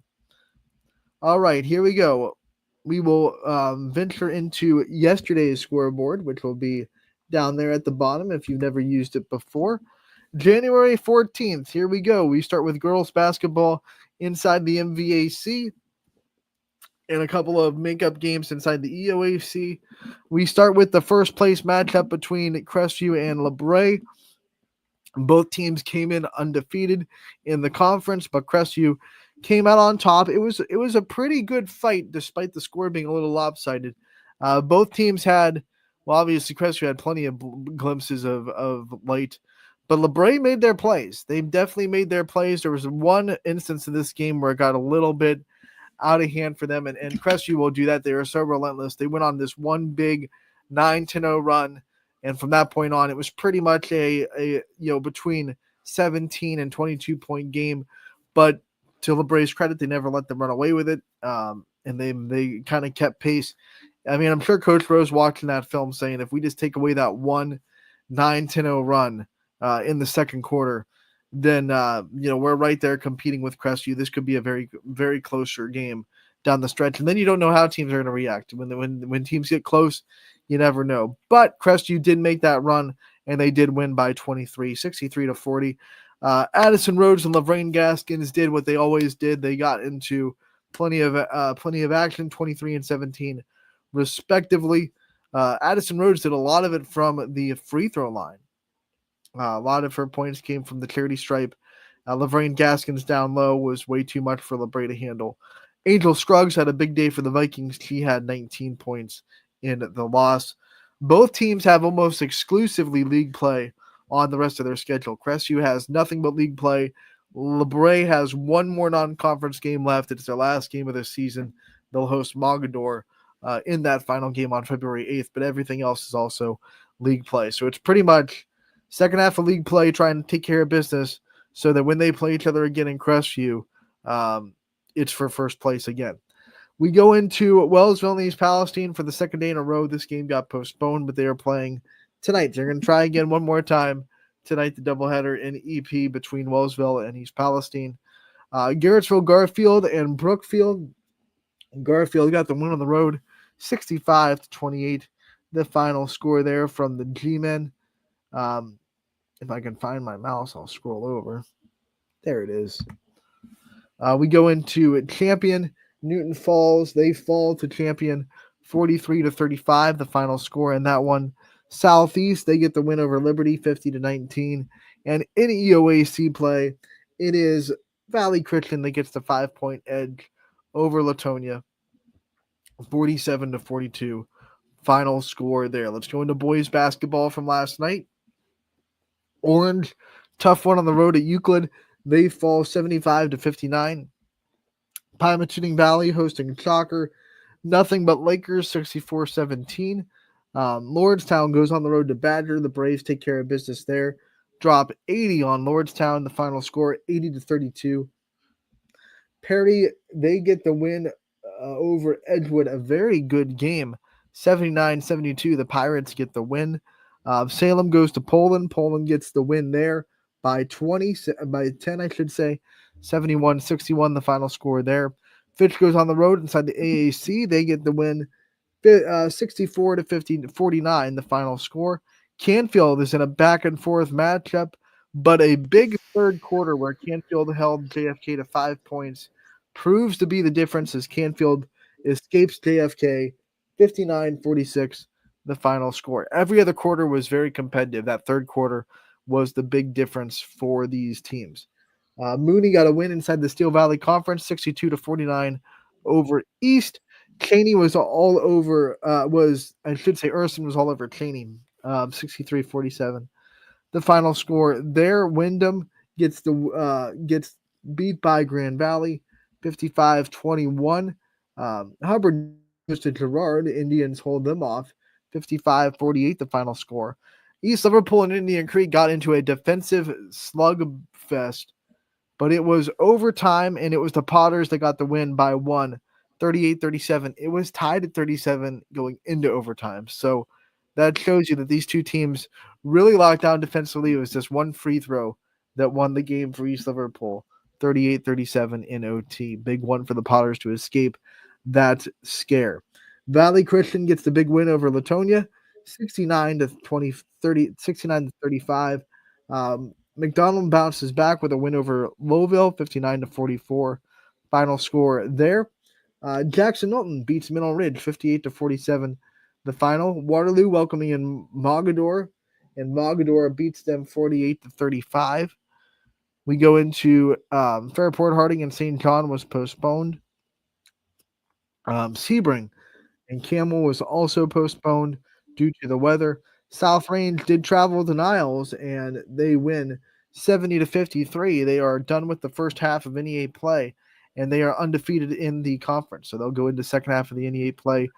All right, here we go. We will venture into yesterday's scoreboard, which will be down there at the bottom if you've never used it before. January 14th, here we go. We start with girls basketball inside the MVAC and a couple of makeup games inside the EOAC. We start with the first place matchup between Crestview and LeBray. Both teams came in undefeated in the conference, but Crestview came out on top. It was a pretty good fight despite the score being a little lopsided. Both teams had, well, obviously Crestview had plenty of glimpses of light, but LeBray made their plays. They definitely made their plays. There was one instance in this game where it got a little bit out of hand for them, and Crestview will do that. They are so relentless. They went on this one big 9-0 run, and from that point on, it was pretty much a between 17 and 22 point game. But to LeBray's credit, they never let them run away with it, and they kind of kept pace. I mean, I'm sure Coach Rose watching that film saying, if we just take away that one 9-0 run in the second quarter, then we're right there competing with Crestview. This could be a very, very closer game down the stretch. And then you don't know how teams are going to react. When teams get close, you never know. But Crestview did make that run, and they did win by 23, 63-40. Addison Rhodes and Lorraine Gaskins did what they always did. They got into plenty of action, 23 and 17, respectively. Addison Rhodes did a lot of it from the free throw line. A lot of her points came from the charity stripe. Lorraine Gaskins down low was way too much for LeBray to handle. Angel Scruggs had a big day for the Vikings. She had 19 points in the loss. Both teams have almost exclusively league play on the rest of their schedule. Crestview has nothing but league play. LeBray has one more non-conference game left. It's their last game of the season. They'll host Mogador in that final game on February 8th, but everything else is also league play. So it's pretty much second half of league play, trying to take care of business so that when they play each other again in Crestview, it's for first place again. We go into Wellsville and East Palestine for the second day in a row. This game got postponed, but they are playing tonight. They're going to try again one more time tonight, the doubleheader in EP between Wellsville and East Palestine. Garrettsville, Garfield, and Brookfield. Garfield got the win on the road, 65-28. The final score there from the G-Men. If I can find my mouse, I'll scroll over. There it is. We go into Champion. Newton Falls. They fall to Champion 43-35, the final score in that one. Southeast, they get the win over Liberty 50-19. And in EOAC play, it is Valley Christian that gets the 5-point edge over Latonia 47-42. Final score there. Let's go into boys basketball from last night. Orange, tough one on the road at Euclid. They fall 75-59. Pymachuning Valley hosting Shocker. Nothing but Lakers 64-17. Lordstown goes on the road to Badger. The Braves take care of business there. Drop 80 on Lordstown. The final score 80-32. Perry, they get the win over Edgewood. A very good game. 79-72. The Pirates get the win. Salem goes to Poland. Poland gets the win there by 10, I should say. 71-61, the final score there. Fitch goes on the road inside the AAC. They get the win 64-49, the final score. Canfield is in a back and forth matchup, but a big third quarter where Canfield held JFK to 5 points proves to be the difference as Canfield escapes JFK 59-46, the final score. Every other quarter was very competitive. That third quarter was the big difference for these teams. Mooney got a win inside the Steel Valley Conference, 62-49 over East. Cheney was all over, Urson was all over Cheney, 63-47. The final score there, Wyndham gets beat by Grand Valley, 55-21. Hubbard goes to Girard. Indians hold them off, 55-48, the final score. East Liverpool and Indian Creek got into a defensive slugfest, but it was overtime, and it was the Potters that got the win by 1, 38-37. It was tied at 37 going into overtime. So that shows you that these two teams really locked down defensively. It was just one free throw that won the game for East Liverpool, 38-37 in OT. Big one for the Potters to escape that scare. Valley Christian gets the big win over Latonia, 69-35. McDonald bounces back with a win over Lowville, 59-44. Final score there. Jackson Milton beats Middle Ridge 58-47. The final. Waterloo welcoming in Mogador, and Mogador beats them 48-35. We go into Fairport Harding and St. John was postponed. Sebring and Camel was also postponed due to the weather. South Range did travel to Niles, and they win 70-53. They are done with the first half of NE8 play, and they are undefeated in the conference. So they'll go into second half of the NE8 play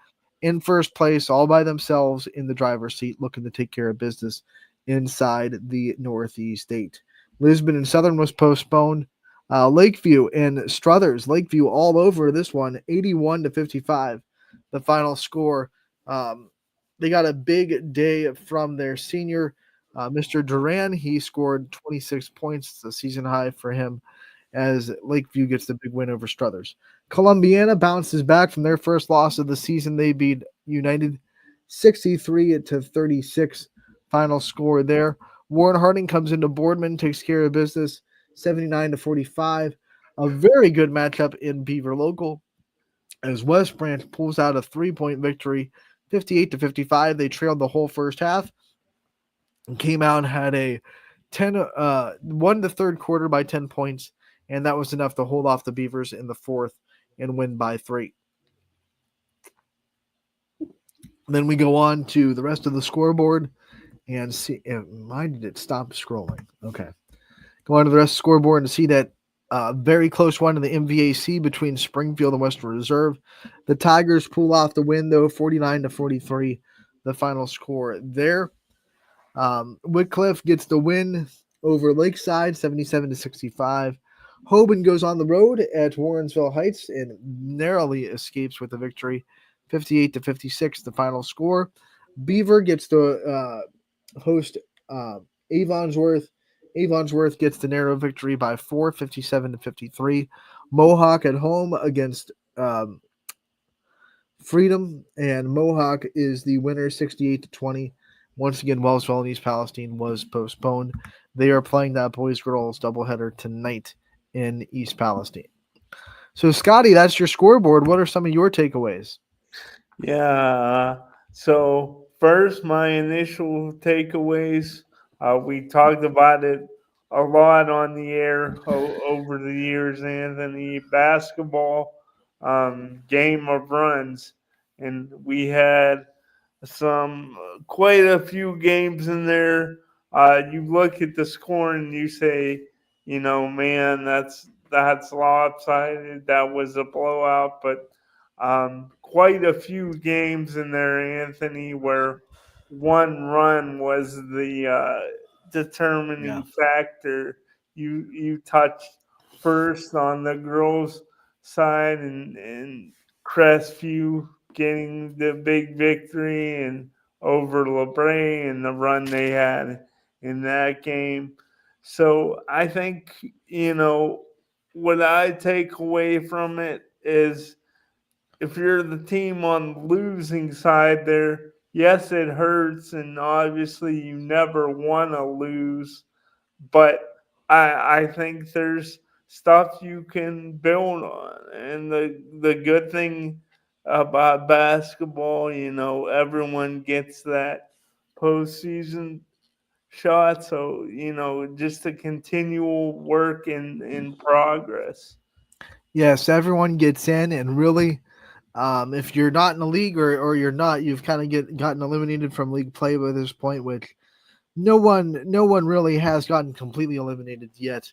in first place, all by themselves in the driver's seat, looking to take care of business inside the Northeast 8. Lisbon and Southern was postponed. Lakeview and Struthers, Lakeview all over this one, 81-55. The final score. They got a big day from their senior, Mr. Duran. He scored 26 points. It's a season high for him as Lakeview gets the big win over Struthers. Columbiana bounces back from their first loss of the season. They beat United 63-36. Final score there. Warren Harding comes into Boardman, takes care of business 79-45. A very good matchup in Beaver Local as West Branch pulls out a 3-point victory 58-55. They trailed the whole first half and came out and had a won the third quarter by 10 points, and that was enough to hold off the Beavers in the fourth and win by 3. Then we go on to the rest of the scoreboard and see. Why did it stop scrolling? Okay. Go on to the rest of the scoreboard and see that very close one in the MVAC between Springfield and Western Reserve. The Tigers pull off the win, though, 49-43, the final score there. Whitcliffe gets the win over Lakeside, 77-65. Hoban goes on the road at Warrensville Heights and narrowly escapes with the victory, 58-56, the final score. Beaver gets to host Avonsworth. Avonsworth gets the narrow victory by 4, 57-53. Mohawk at home against Freedom, and Mohawk is the winner, 68-20. Once again, Wellsville and East Palestine was postponed. They are playing that boys-girls doubleheader tonight in East Palestine. So, Scotty, that's your scoreboard. What are some of your takeaways? Yeah. So, first, my initial takeaways. We talked about it a lot on the air over the years, Anthony. Basketball, game of runs. And we had quite a few games in there. You look at the score and you say, man, that's lopsided. That was a blowout. But quite a few games in there, Anthony, where one run was the determining factor. You touched first on the girls' side and Crestview getting the big victory and over LeBray and the run they had in that game. So I think, what I take away from it is if you're the team on the losing side there, yes, it hurts, and obviously you never want to lose, but I think there's stuff you can build on. And the good thing about basketball, everyone gets that postseason shot. So, just a continual work in progress. Yes, everyone gets in, and really, if you're not in the league or you're not, you've kind of gotten eliminated from league play by this point, which no one really has gotten completely eliminated yet.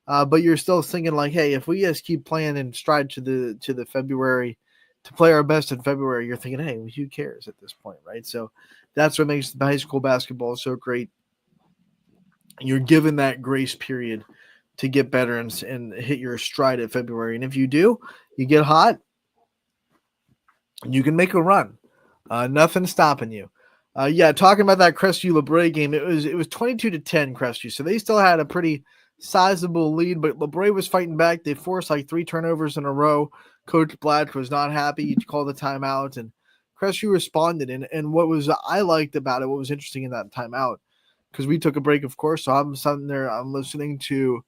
But you're still thinking like, hey, if we just keep playing in stride to the February, to play our best in February, you're thinking, hey, who cares at this point, right? So that's what makes high school basketball so great. You're given that grace period to get better and hit your stride at February. And if you do, you get hot, you can make a run. Nothing's stopping you. Talking about that Crestview LeBray game, it was 22-10 Crestview, so they still had a pretty sizable lead, but LeBray was fighting back. They forced like 3 turnovers in a row. Coach Black was not happy. He called the timeout, and Crestview responded. And what I liked about it, what was interesting in that timeout, because we took a break, of course, so I'm sitting there, I'm listening to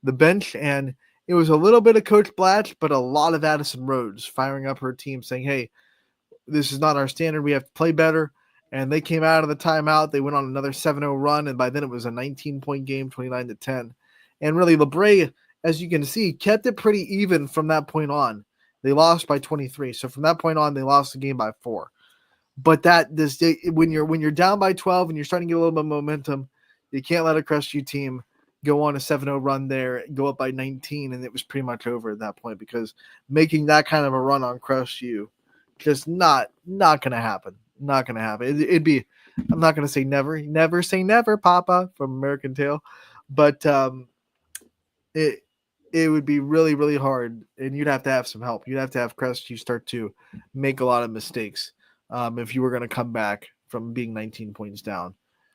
the bench, and it was a little bit of Coach Blatch, but a lot of Addison Rhodes firing up her team saying, hey, this is not our standard. We have to play better. And they came out of the timeout. They went on another 7-0 run, and by then it was a 19-point game, 29-10. And really, LeBray, as you can see, kept it pretty even from that point on. They lost by 23. So from that point on, they lost the game by 4. But when you're down by 12 and you're starting to get a little bit of momentum, you can't let a Crestview team go on a 7-0 run there, go up by 19, and it was pretty much over at that point, because making that kind of a run on Crestview, just not going to happen. Not going to happen. It'd be, I'm not going to say never say never, Papa, from American Tail, but it would be really, really hard, and you'd have to have some help. You'd have to have Crestview start to make a lot of mistakes if you were going to come back from being 19 points down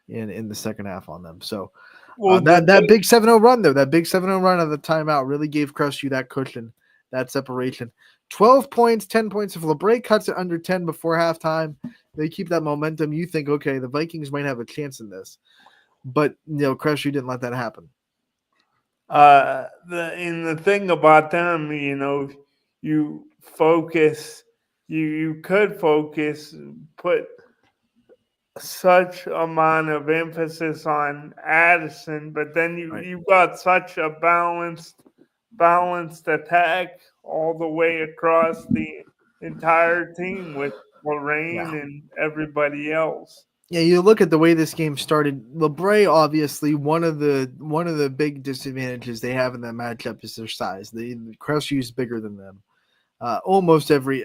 in the second half on them. So that big 7-0 run, though, that big 7-0 run at the timeout really gave Crestview that cushion, that separation. 12 points, 10 points. If LeBray cuts it under 10 before halftime, they keep that momentum. You think, okay, the Vikings might have a chance in this. But, Crestview didn't let that happen. The thing about them, you focus, you could focus, put such amount of emphasis on Addison, but then you got such a balanced attack all the way across the entire team with Lorraine and everybody else. Yeah, you look at the way this game started. LeBray, obviously, one of the big disadvantages they have in that matchup is their size. The Crestview is bigger than them. Almost every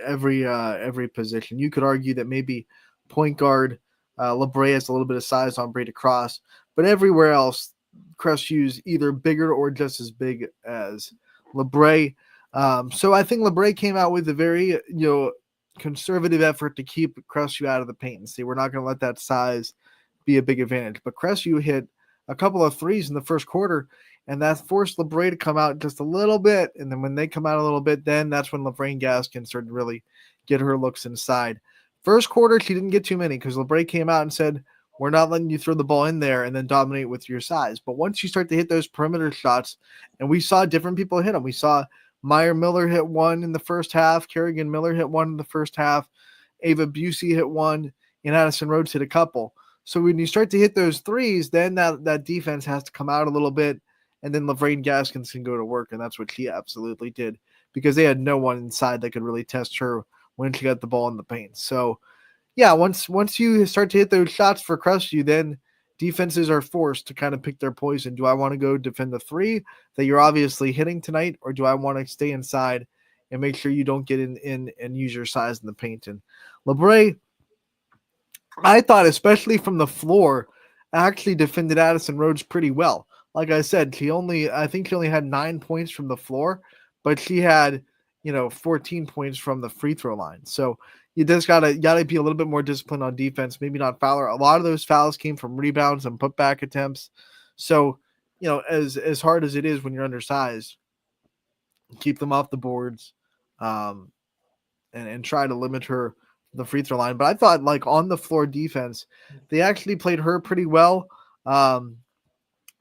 position. You could argue that maybe point guard LeBray has a little bit of size on Brady Cross, but everywhere else, Crestview's either bigger or just as big as LeBray. So I think LeBray came out with a very conservative effort to keep Crestview out of the paint and say we're not going to let that size be a big advantage. But Crestview hit a couple of threes in the first quarter, and that forced LeBray to come out just a little bit. And then when they come out a little bit, then that's when Lorraine Gaskin started to really get her looks inside. First quarter, she didn't get too many because LeBray came out and said, we're not letting you throw the ball in there and then dominate with your size. But once you start to hit those perimeter shots, and we saw different people hit them. We saw Meyer Miller hit one in the first half. Kerrigan Miller hit one in the first half. Ava Busey hit one. And Addison Rhodes hit a couple. So when you start to hit those threes, then that defense has to come out a little bit, and then Lorraine Gaskins can go to work, and that's what she absolutely did because they had no one inside that could really test her when she got the ball in the paint. So, yeah, once you start to hit those shots for Crestview, then defenses are forced to kind of pick their poison. Do I want to go defend the three that you're obviously hitting tonight, or do I want to stay inside and make sure you don't get in and use your size in the paint? And LeBray, I thought, especially from the floor, actually defended Addison Rhodes pretty well. Like I said, I think she only had 9 points from the floor, but she had, 14 points from the free throw line. So you just gotta be a little bit more disciplined on defense. Maybe not foul her. A lot of those fouls came from rebounds and putback attempts. So, as hard as it is when you're undersized, keep them off the boards, and try to limit her the free throw line. But I thought, like, on the floor defense, they actually played her pretty well. I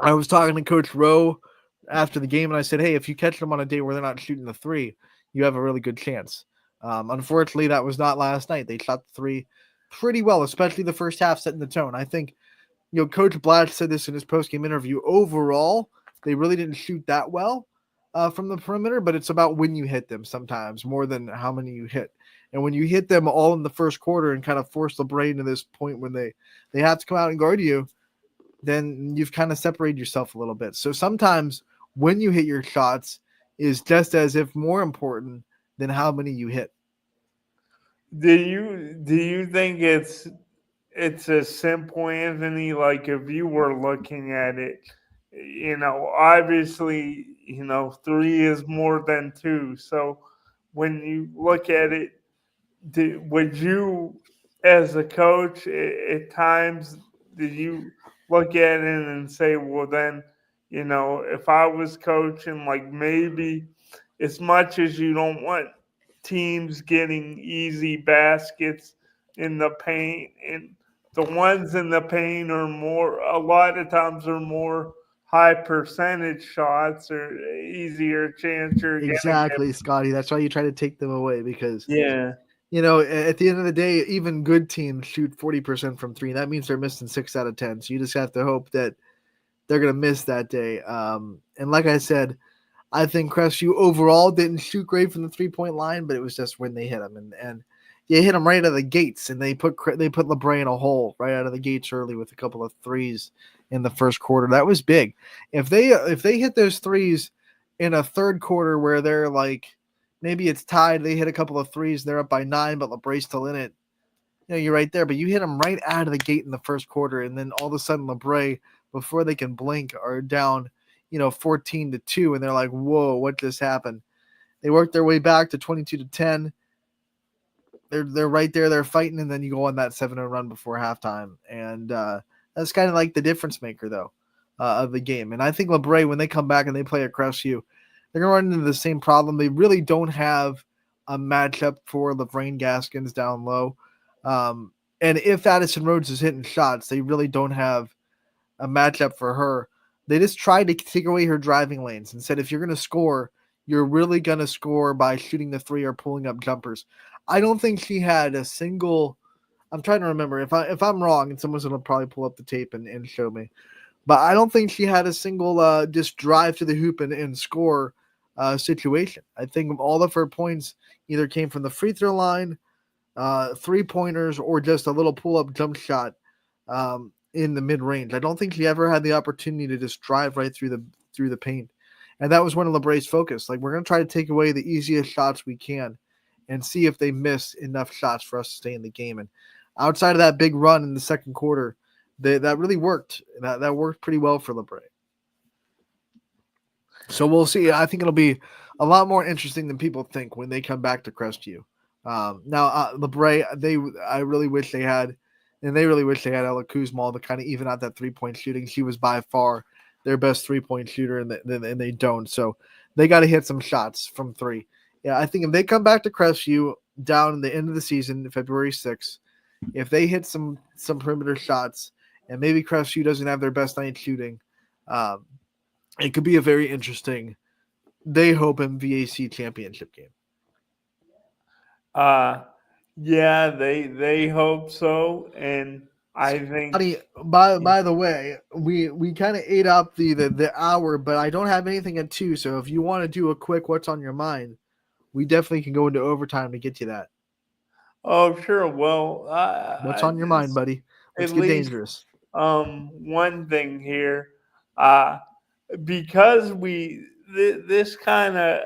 was talking to Coach Rowe after the game, and I said, hey, if you catch them on a day where they're not shooting the three, you have a really good chance. Unfortunately, that was not last night. They shot the three pretty well, especially the first half, setting the tone. I think, Coach Blatch said this in his post-game interview. Overall, they really didn't shoot that well from the perimeter, but it's about when you hit them sometimes more than how many you hit. And when you hit them all in the first quarter and kind of force the brain to this point when they have to come out and guard you, then you've kind of separated yourself a little bit. So sometimes when you hit your shots is just as if more important than how many you hit. Do you think it's as simple, Anthony, like if you were looking at it, obviously, 3 is more than 2. So when you look at it, would you, as a coach, at times, did you look at it and say, well, then, if I was coaching, like maybe as much as you don't want teams getting easy baskets in the paint, and the ones in the paint are a lot of times are more high percentage shots or easier chance you're getting Exactly, Scotty. That's why you try to take them away because Yeah. at the end of the day, even good teams shoot 40% from three. That means they're missing 6 out of 10. So you just have to hope that they're going to miss that day. And like I said, I think Crestview overall didn't shoot great from the 3-point line, but it was just when they hit them. And they hit them right out of the gates, and they put LeBray in a hole right out of the gates early with a couple of threes in the first quarter. That was big. If they hit those threes in a third quarter where they're like, maybe it's tied, they hit a couple of threes, they're up by 9, but LeBray's still in it. You're right there, but you hit them right out of the gate in the first quarter, and then all of a sudden LeBray, before they can blink, are down, 14-2, and they're like, whoa, what just happened? They work their way back to 22-10. They're right there, they're fighting, and then you go on that 7-0 run before halftime, and that's kind of like the difference maker, though, of the game. And I think LeBray, when they come back and they play at Crestview, they're going to run into the same problem. They really don't have a matchup for Lavraine Gaskins down low. And if Addison Rhodes is hitting shots, they really don't have a matchup for her. They just tried to take away her driving lanes and said, if you're going to score, you're really going to score by shooting the three or pulling up jumpers. I don't think she had a single. I'm trying to remember if I'm wrong, and someone's going to probably pull up the tape and show me. But I don't think she had a single just drive to the hoop and score situation. I think all of her points either came from the free throw line, 3-pointers, or just a little pull-up jump shot in the mid-range. I don't think she ever had the opportunity to just drive right through the paint. And that was one of LeBray's focus. Like, we're going to try to take away the easiest shots we can and see if they miss enough shots for us to stay in the game. And outside of that big run in the second quarter, that really worked. That worked pretty well for LeBray. So we'll see. I think it'll be a lot more interesting than people think when they come back to Crestview. Now, LeBray, I really wish they had, and they really wish they had Ella Kuzma to kind of even out that 3-point shooting. She was by far their best 3-point shooter, and they don't. So they got to hit some shots from three. Yeah, I think if they come back to Crestview down in the end of the season, February 6th, if they hit some perimeter shots, and maybe Crestview doesn't have their best night shooting, it could be a very interesting, they hope, MVAC championship game. Yeah, they hope so, and I think. By the way, we kind of ate up the hour, but I don't have anything at 2. So if you want to do a quick what's on your mind, we definitely can go into overtime to get you that. Oh, sure. Well, what's on your mind, buddy? Let's get dangerous. One thing here, because this kind of,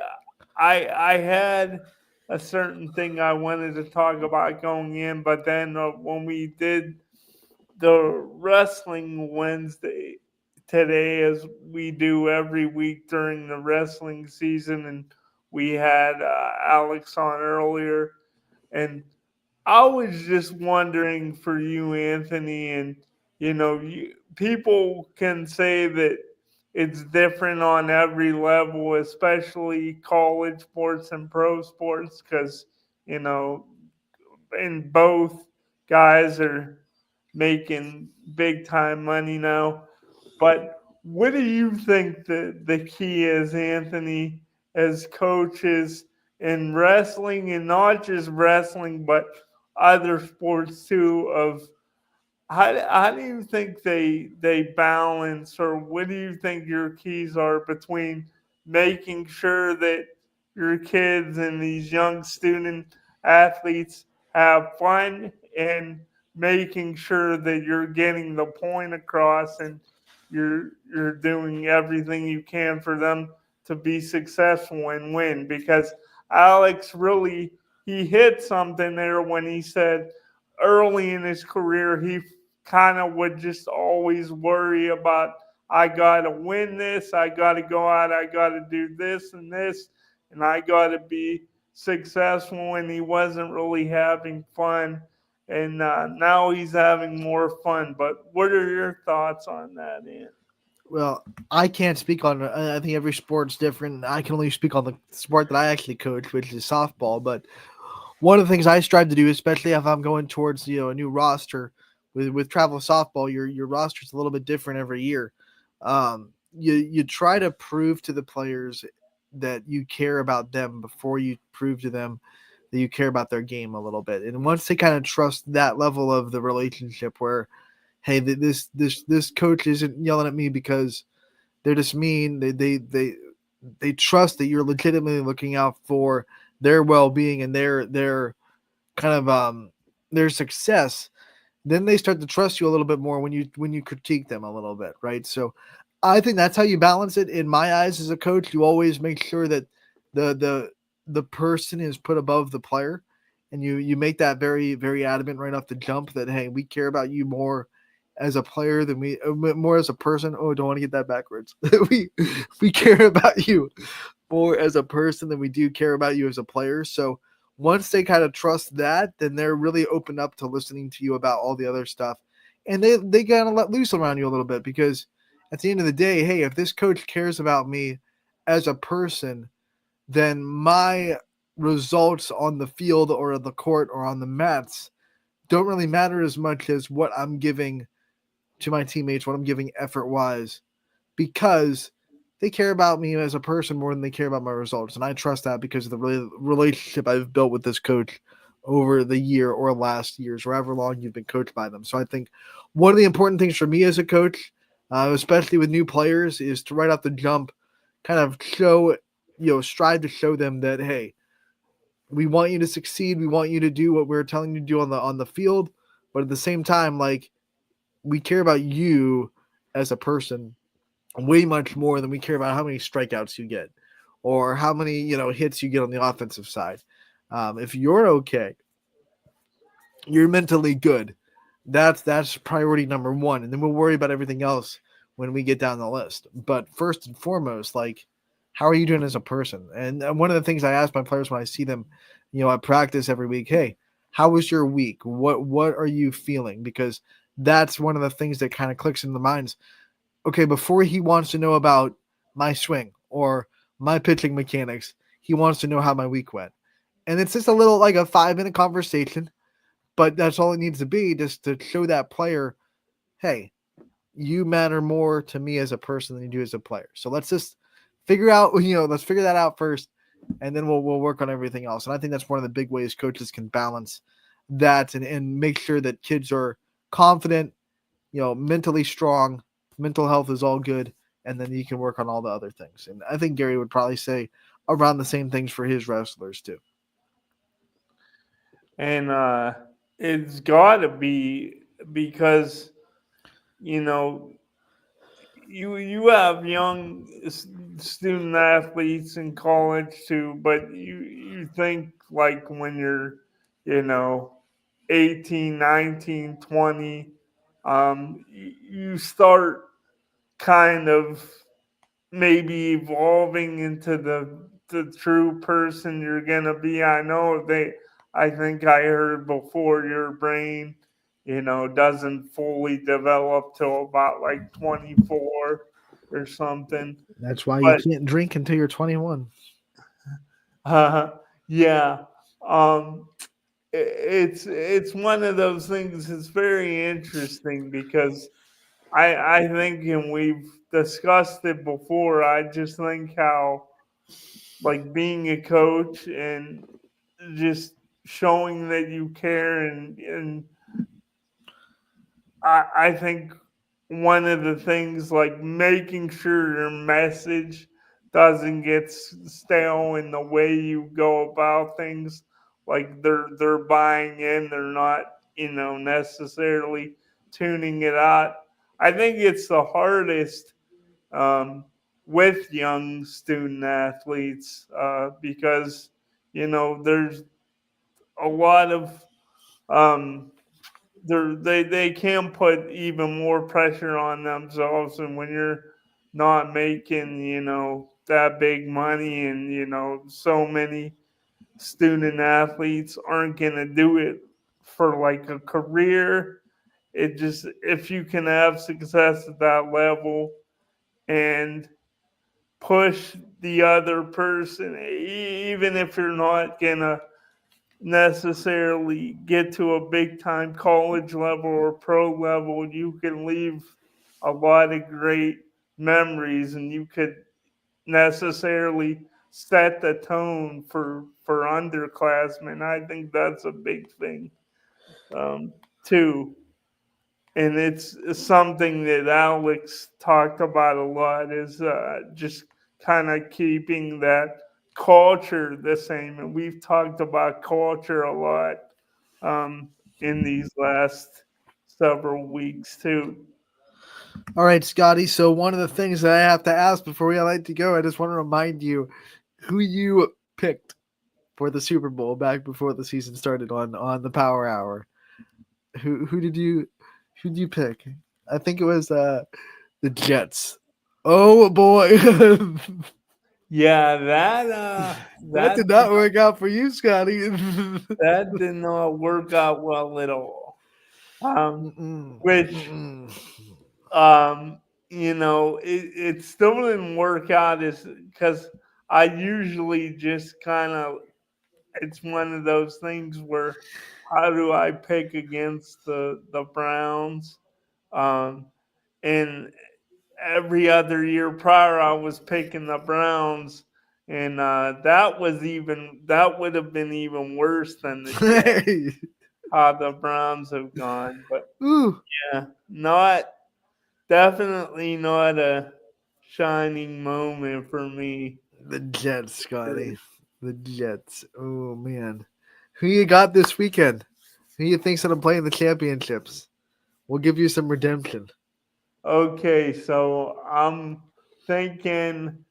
I had a certain thing I wanted to talk about going in, but then when we did the Wrestling Wednesday today, as we do every week during the wrestling season, and we had Alex on earlier, and I was just wondering for you, Anthony, and people can say that it's different on every level, especially college sports and pro sports, because and both guys are making big time money now. But what do you think the key is, Anthony, as coaches in wrestling, and not just wrestling, but other sports too, of how do you think they balance, or what do you think your keys are between making sure that your kids and these young student athletes have fun, and making sure that you're getting the point across, and you're doing everything you can for them to be successful and win? Because Alex really, he hit something there when he said early in his career he kind of would just always worry about, I got to win this, I got to go out, I got to do this, and I got to be successful, and he wasn't really having fun. And now he's having more fun. But what are your thoughts on that, Ian? Well, I can't speak on it. I think every sport's different. I can only speak on the sport that I actually coach, which is softball. But one of the things I strive to do, especially if I'm going towards a new roster with travel softball, your roster's a little bit different every year. you try to prove to the players that you care about them before you prove to them that you care about their game a little bit. And once they kind of trust that level of the relationship where, hey, this coach isn't yelling at me because they're just mean. They trust that you're legitimately looking out for their well-being and their kind of their success. Then they start to trust you a little bit more when you critique them a little bit, right? So I think that's how you balance it. In my eyes, as a coach, you always make sure that the person is put above the player, and you make that very, very adamant right off the jump that, hey, we care about you more as a player than we more as a person. Oh, don't want to get that backwards. we care about you more as a person than we do care about you as a player. So once they kind of trust that, then they're really open up to listening to you about all the other stuff, and they kind of let loose around you a little bit, because at the end of the day, hey, if this coach cares about me as a person, then my results on the field or the court or on the mats don't really matter as much as what I'm giving to my teammates, what I'm giving effort wise, because they care about me as a person more than they care about my results. And I trust that because of the relationship I've built with this coach over the year or last years, or however long you've been coached by them. So I think one of the important things for me as a coach, especially with new players, is to right off the jump kind of strive to show them that, hey, we want you to succeed. We want you to do what we're telling you to do on the field. But at the same time, like, we care about you as a person way much more than we care about how many strikeouts you get or how many hits you get on the offensive side. If you're okay, you're mentally good, that's priority number one, and then we'll worry about everything else when we get down the list. But first and foremost, like, how are you doing as a person? And one of the things I ask my players when I see them at practice every week, hey, how was your week? What are you feeling? Because that's one of the things that kind of clicks in the minds. Okay, before he wants to know about my swing or my pitching mechanics, he wants to know how my week went. And it's just a little, like, a 5-minute conversation, but that's all it needs to be, just to show that player, hey, you matter more to me as a person than you do as a player. So let's just figure that out first, and then we'll work on everything else. And I think that's one of the big ways coaches can balance that and make sure that kids are confident, mentally strong, mental health is all good, and then you can work on all the other things. And I think Gary would probably say around the same things for his wrestlers too. And it's got to be because, you have young student athletes in college too, but you think, like, when you're, 18, 19, 20, you start kind of maybe evolving into the true person you're gonna be. I think I heard before, your brain, doesn't fully develop till about like 24 or something. That's why But you can't drink until you're 21. yeah. It's one of those things. It's very interesting because I think, and we've discussed it before, I just think how, like, being a coach and just showing that you care, and I think one of the things, like, making sure your message doesn't get stale in the way you go about things. Like, they're buying in, they're not, necessarily tuning it out. I think it's the hardest with young student athletes because, there's a lot of they can put even more pressure on themselves, and when you're not making that big money, and so many student athletes aren't gonna do it for like a career. It just, if you can have success at that level and push the other person, even if you're not gonna necessarily get to a big time college level or pro level, you can leave a lot of great memories, and you could necessarily set the tone for underclassmen. I think that's a big thing too. And it's something that Alex talked about a lot, is just kind of keeping that culture the same. And we've talked about culture a lot in these last several weeks too. All right, Scotty. So one of the things that I have to ask before we let you go, I just want to remind you who you picked for the Super Bowl back before the season started on the Power Hour. Who did you pick? I think it was the Jets. Oh boy. Yeah, that that did not work out for you, Scotty. That did not work out well at all. Which you know, it still didn't work out, is because I usually just kind of, it's one of those things where, how do I pick against the Browns? And every other year prior, I was picking the Browns, and that would have been even worse than the Jets. How the Browns have gone, but yeah, definitely not a shining moment for me. The Jets, Scotty. The Jets. Oh man, who you got this weekend? Who you think's gonna play in the championships? We'll give you some redemption. Okay, so I'm thinking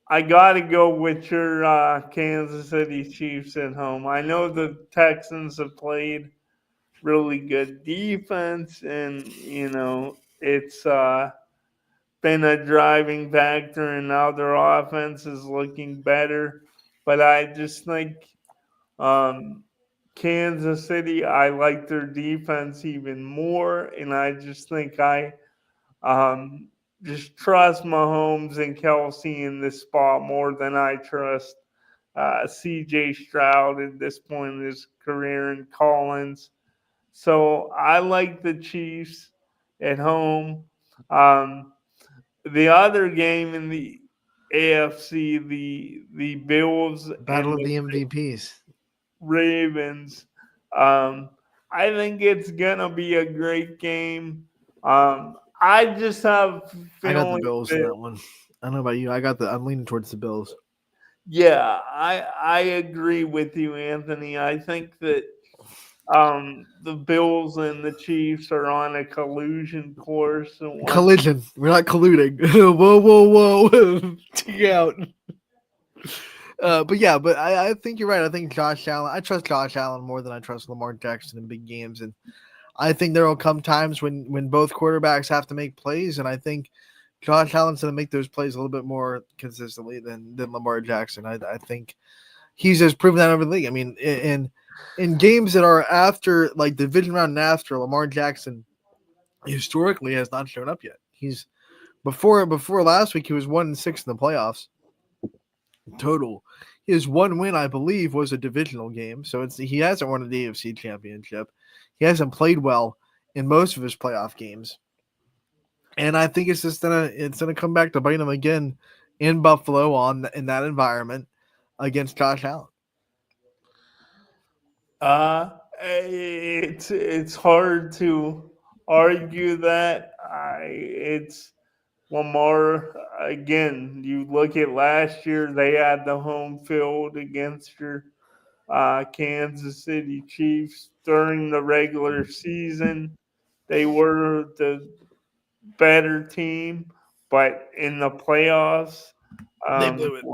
I got to go with your Kansas City Chiefs at home. I know the Texans have played really good defense, and you know it's been a driving factor, and now their offense is looking better. But I just think Kansas City, I like their defense even more, and I just think I just trust Mahomes and Kelsey in this spot more than I trust C.J. Stroud at this point in his career, and Collins. So I like the Chiefs at home. The other game in the AFC, the Bills Battle and of the MVPs. Ravens. I think it's gonna be a great game. I just have I got the feeling Bills in that one. I don't know about you. I'm leaning towards the Bills. Yeah, I agree with you, Anthony. I think that the Bills and the Chiefs are on a collusion course. And Collision. We're not colluding. whoa. Check out. But yeah, but I think you're right. I think Josh Allen. I trust Josh Allen more than I trust Lamar Jackson in big games, and I think there will come times when both quarterbacks have to make plays, and I think Josh Allen's going to make those plays a little bit more consistently than Lamar Jackson. I think he's just proven that over the league. I mean, in games that are after, like, division round and after, Lamar Jackson historically has not shown up yet. He's before last week he was 1-6 in the playoffs total. His one win, I believe, was a divisional game, so he hasn't won the AFC Championship. He hasn't played well in most of his playoff games, and I think it's gonna come back to bite him again in Buffalo in that environment against Josh Allen. It's hard to argue that. It's Lamar again. You look at last year; they had the home field against your Kansas City Chiefs during the regular season. They were the better team, but in the playoffs, They blew it.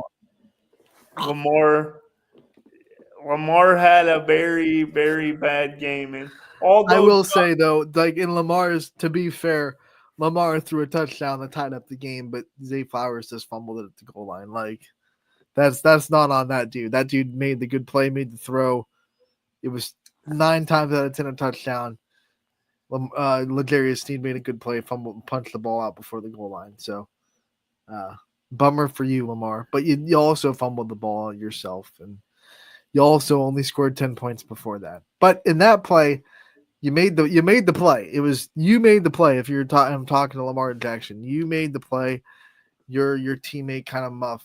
Lamar had a very, very bad game, and although I will say though, like in Lamar's, to be fair, Lamar threw a touchdown that tied up the game, but Zay Flowers just fumbled it at the goal line. Like that's not on that dude. That dude made the good play, made the throw. It was 9 times out of 10 a touchdown. L'Jarius Sneed made a good play, fumbled, punched the ball out before the goal line. So, bummer for you, Lamar. But you also fumbled the ball yourself, and you also only scored 10 points before that. But in that play, You made the play. You made the play. If I'm talking to Lamar Jackson, you made the play. Your teammate kind of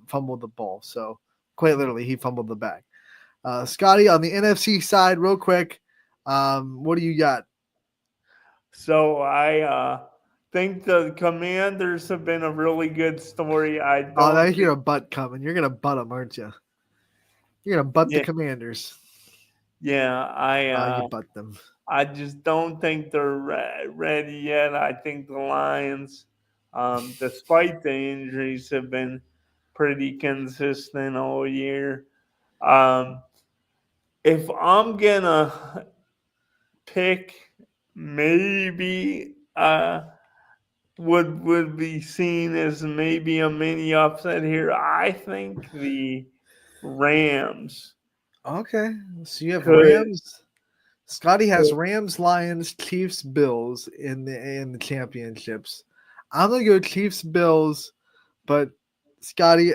fumbled the ball. So quite literally, he fumbled the bag. Scotty, on the NFC side, real quick, what do you got? So I think the Commanders have been a really good story. I hear a butt coming. You're gonna butt them, aren't you? You're gonna butt the Commanders. Yeah, you butt them. I just don't think they're ready yet. I think the Lions, despite the injuries, have been pretty consistent all year. If I'm gonna pick, maybe would be seen as maybe a mini upset here. I think the Rams. Okay, so you have Rams. Scotty has Rams, Lions, Chiefs, Bills in the championships. I'm gonna go Chiefs, Bills, but Scotty,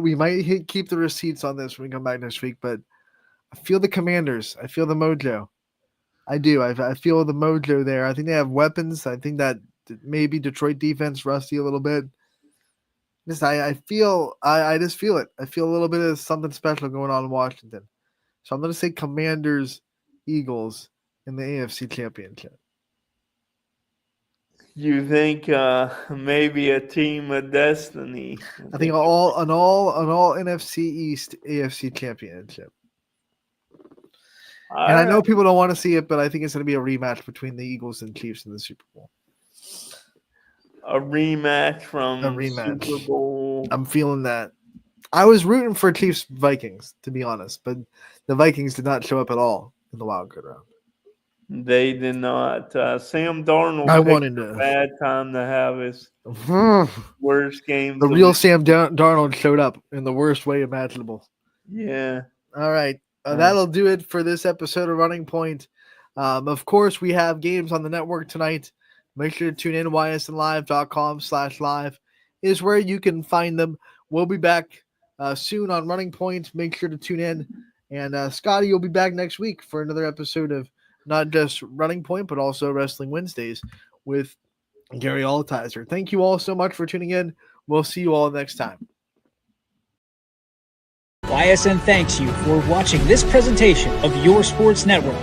we might keep the receipts on this when we come back next week. But I feel the Commanders. I feel the mojo. I do. I feel the mojo there. I think they have weapons. I think that maybe Detroit defense rusty a little bit. I just feel it. I feel a little bit of something special going on in Washington. So I'm going to say Commanders, Eagles in the AFC Championship. You think maybe a team of destiny? I think all NFC East AFC Championship. And I know people don't want to see it, but I think it's going to be a rematch between the Eagles and Chiefs in the Super Bowl. A rematch from Super Bowl. I'm feeling that. I was rooting for Chiefs Vikings, to be honest, but the Vikings did not show up at all in the wild card round. They did not. Sam Darnold picked a bad time to have his worst game. The real Sam Darnold showed up in the worst way imaginable. Yeah. All right. That'll do it for this episode of Running Point. Of course, we have games on the network tonight. Make sure to tune in. ysnlive.com/live is where you can find them. We'll be back soon on Running Point. Make sure to tune in. And Scotty, you'll be back next week for another episode of not just Running Point, but also Wrestling Wednesdays with Gary Altizer. Thank you all so much for tuning in. We'll see you all next time. YSN thanks you for watching this presentation of your sports network.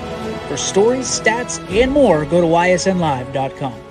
For stories, stats, and more, go to ysnlive.com.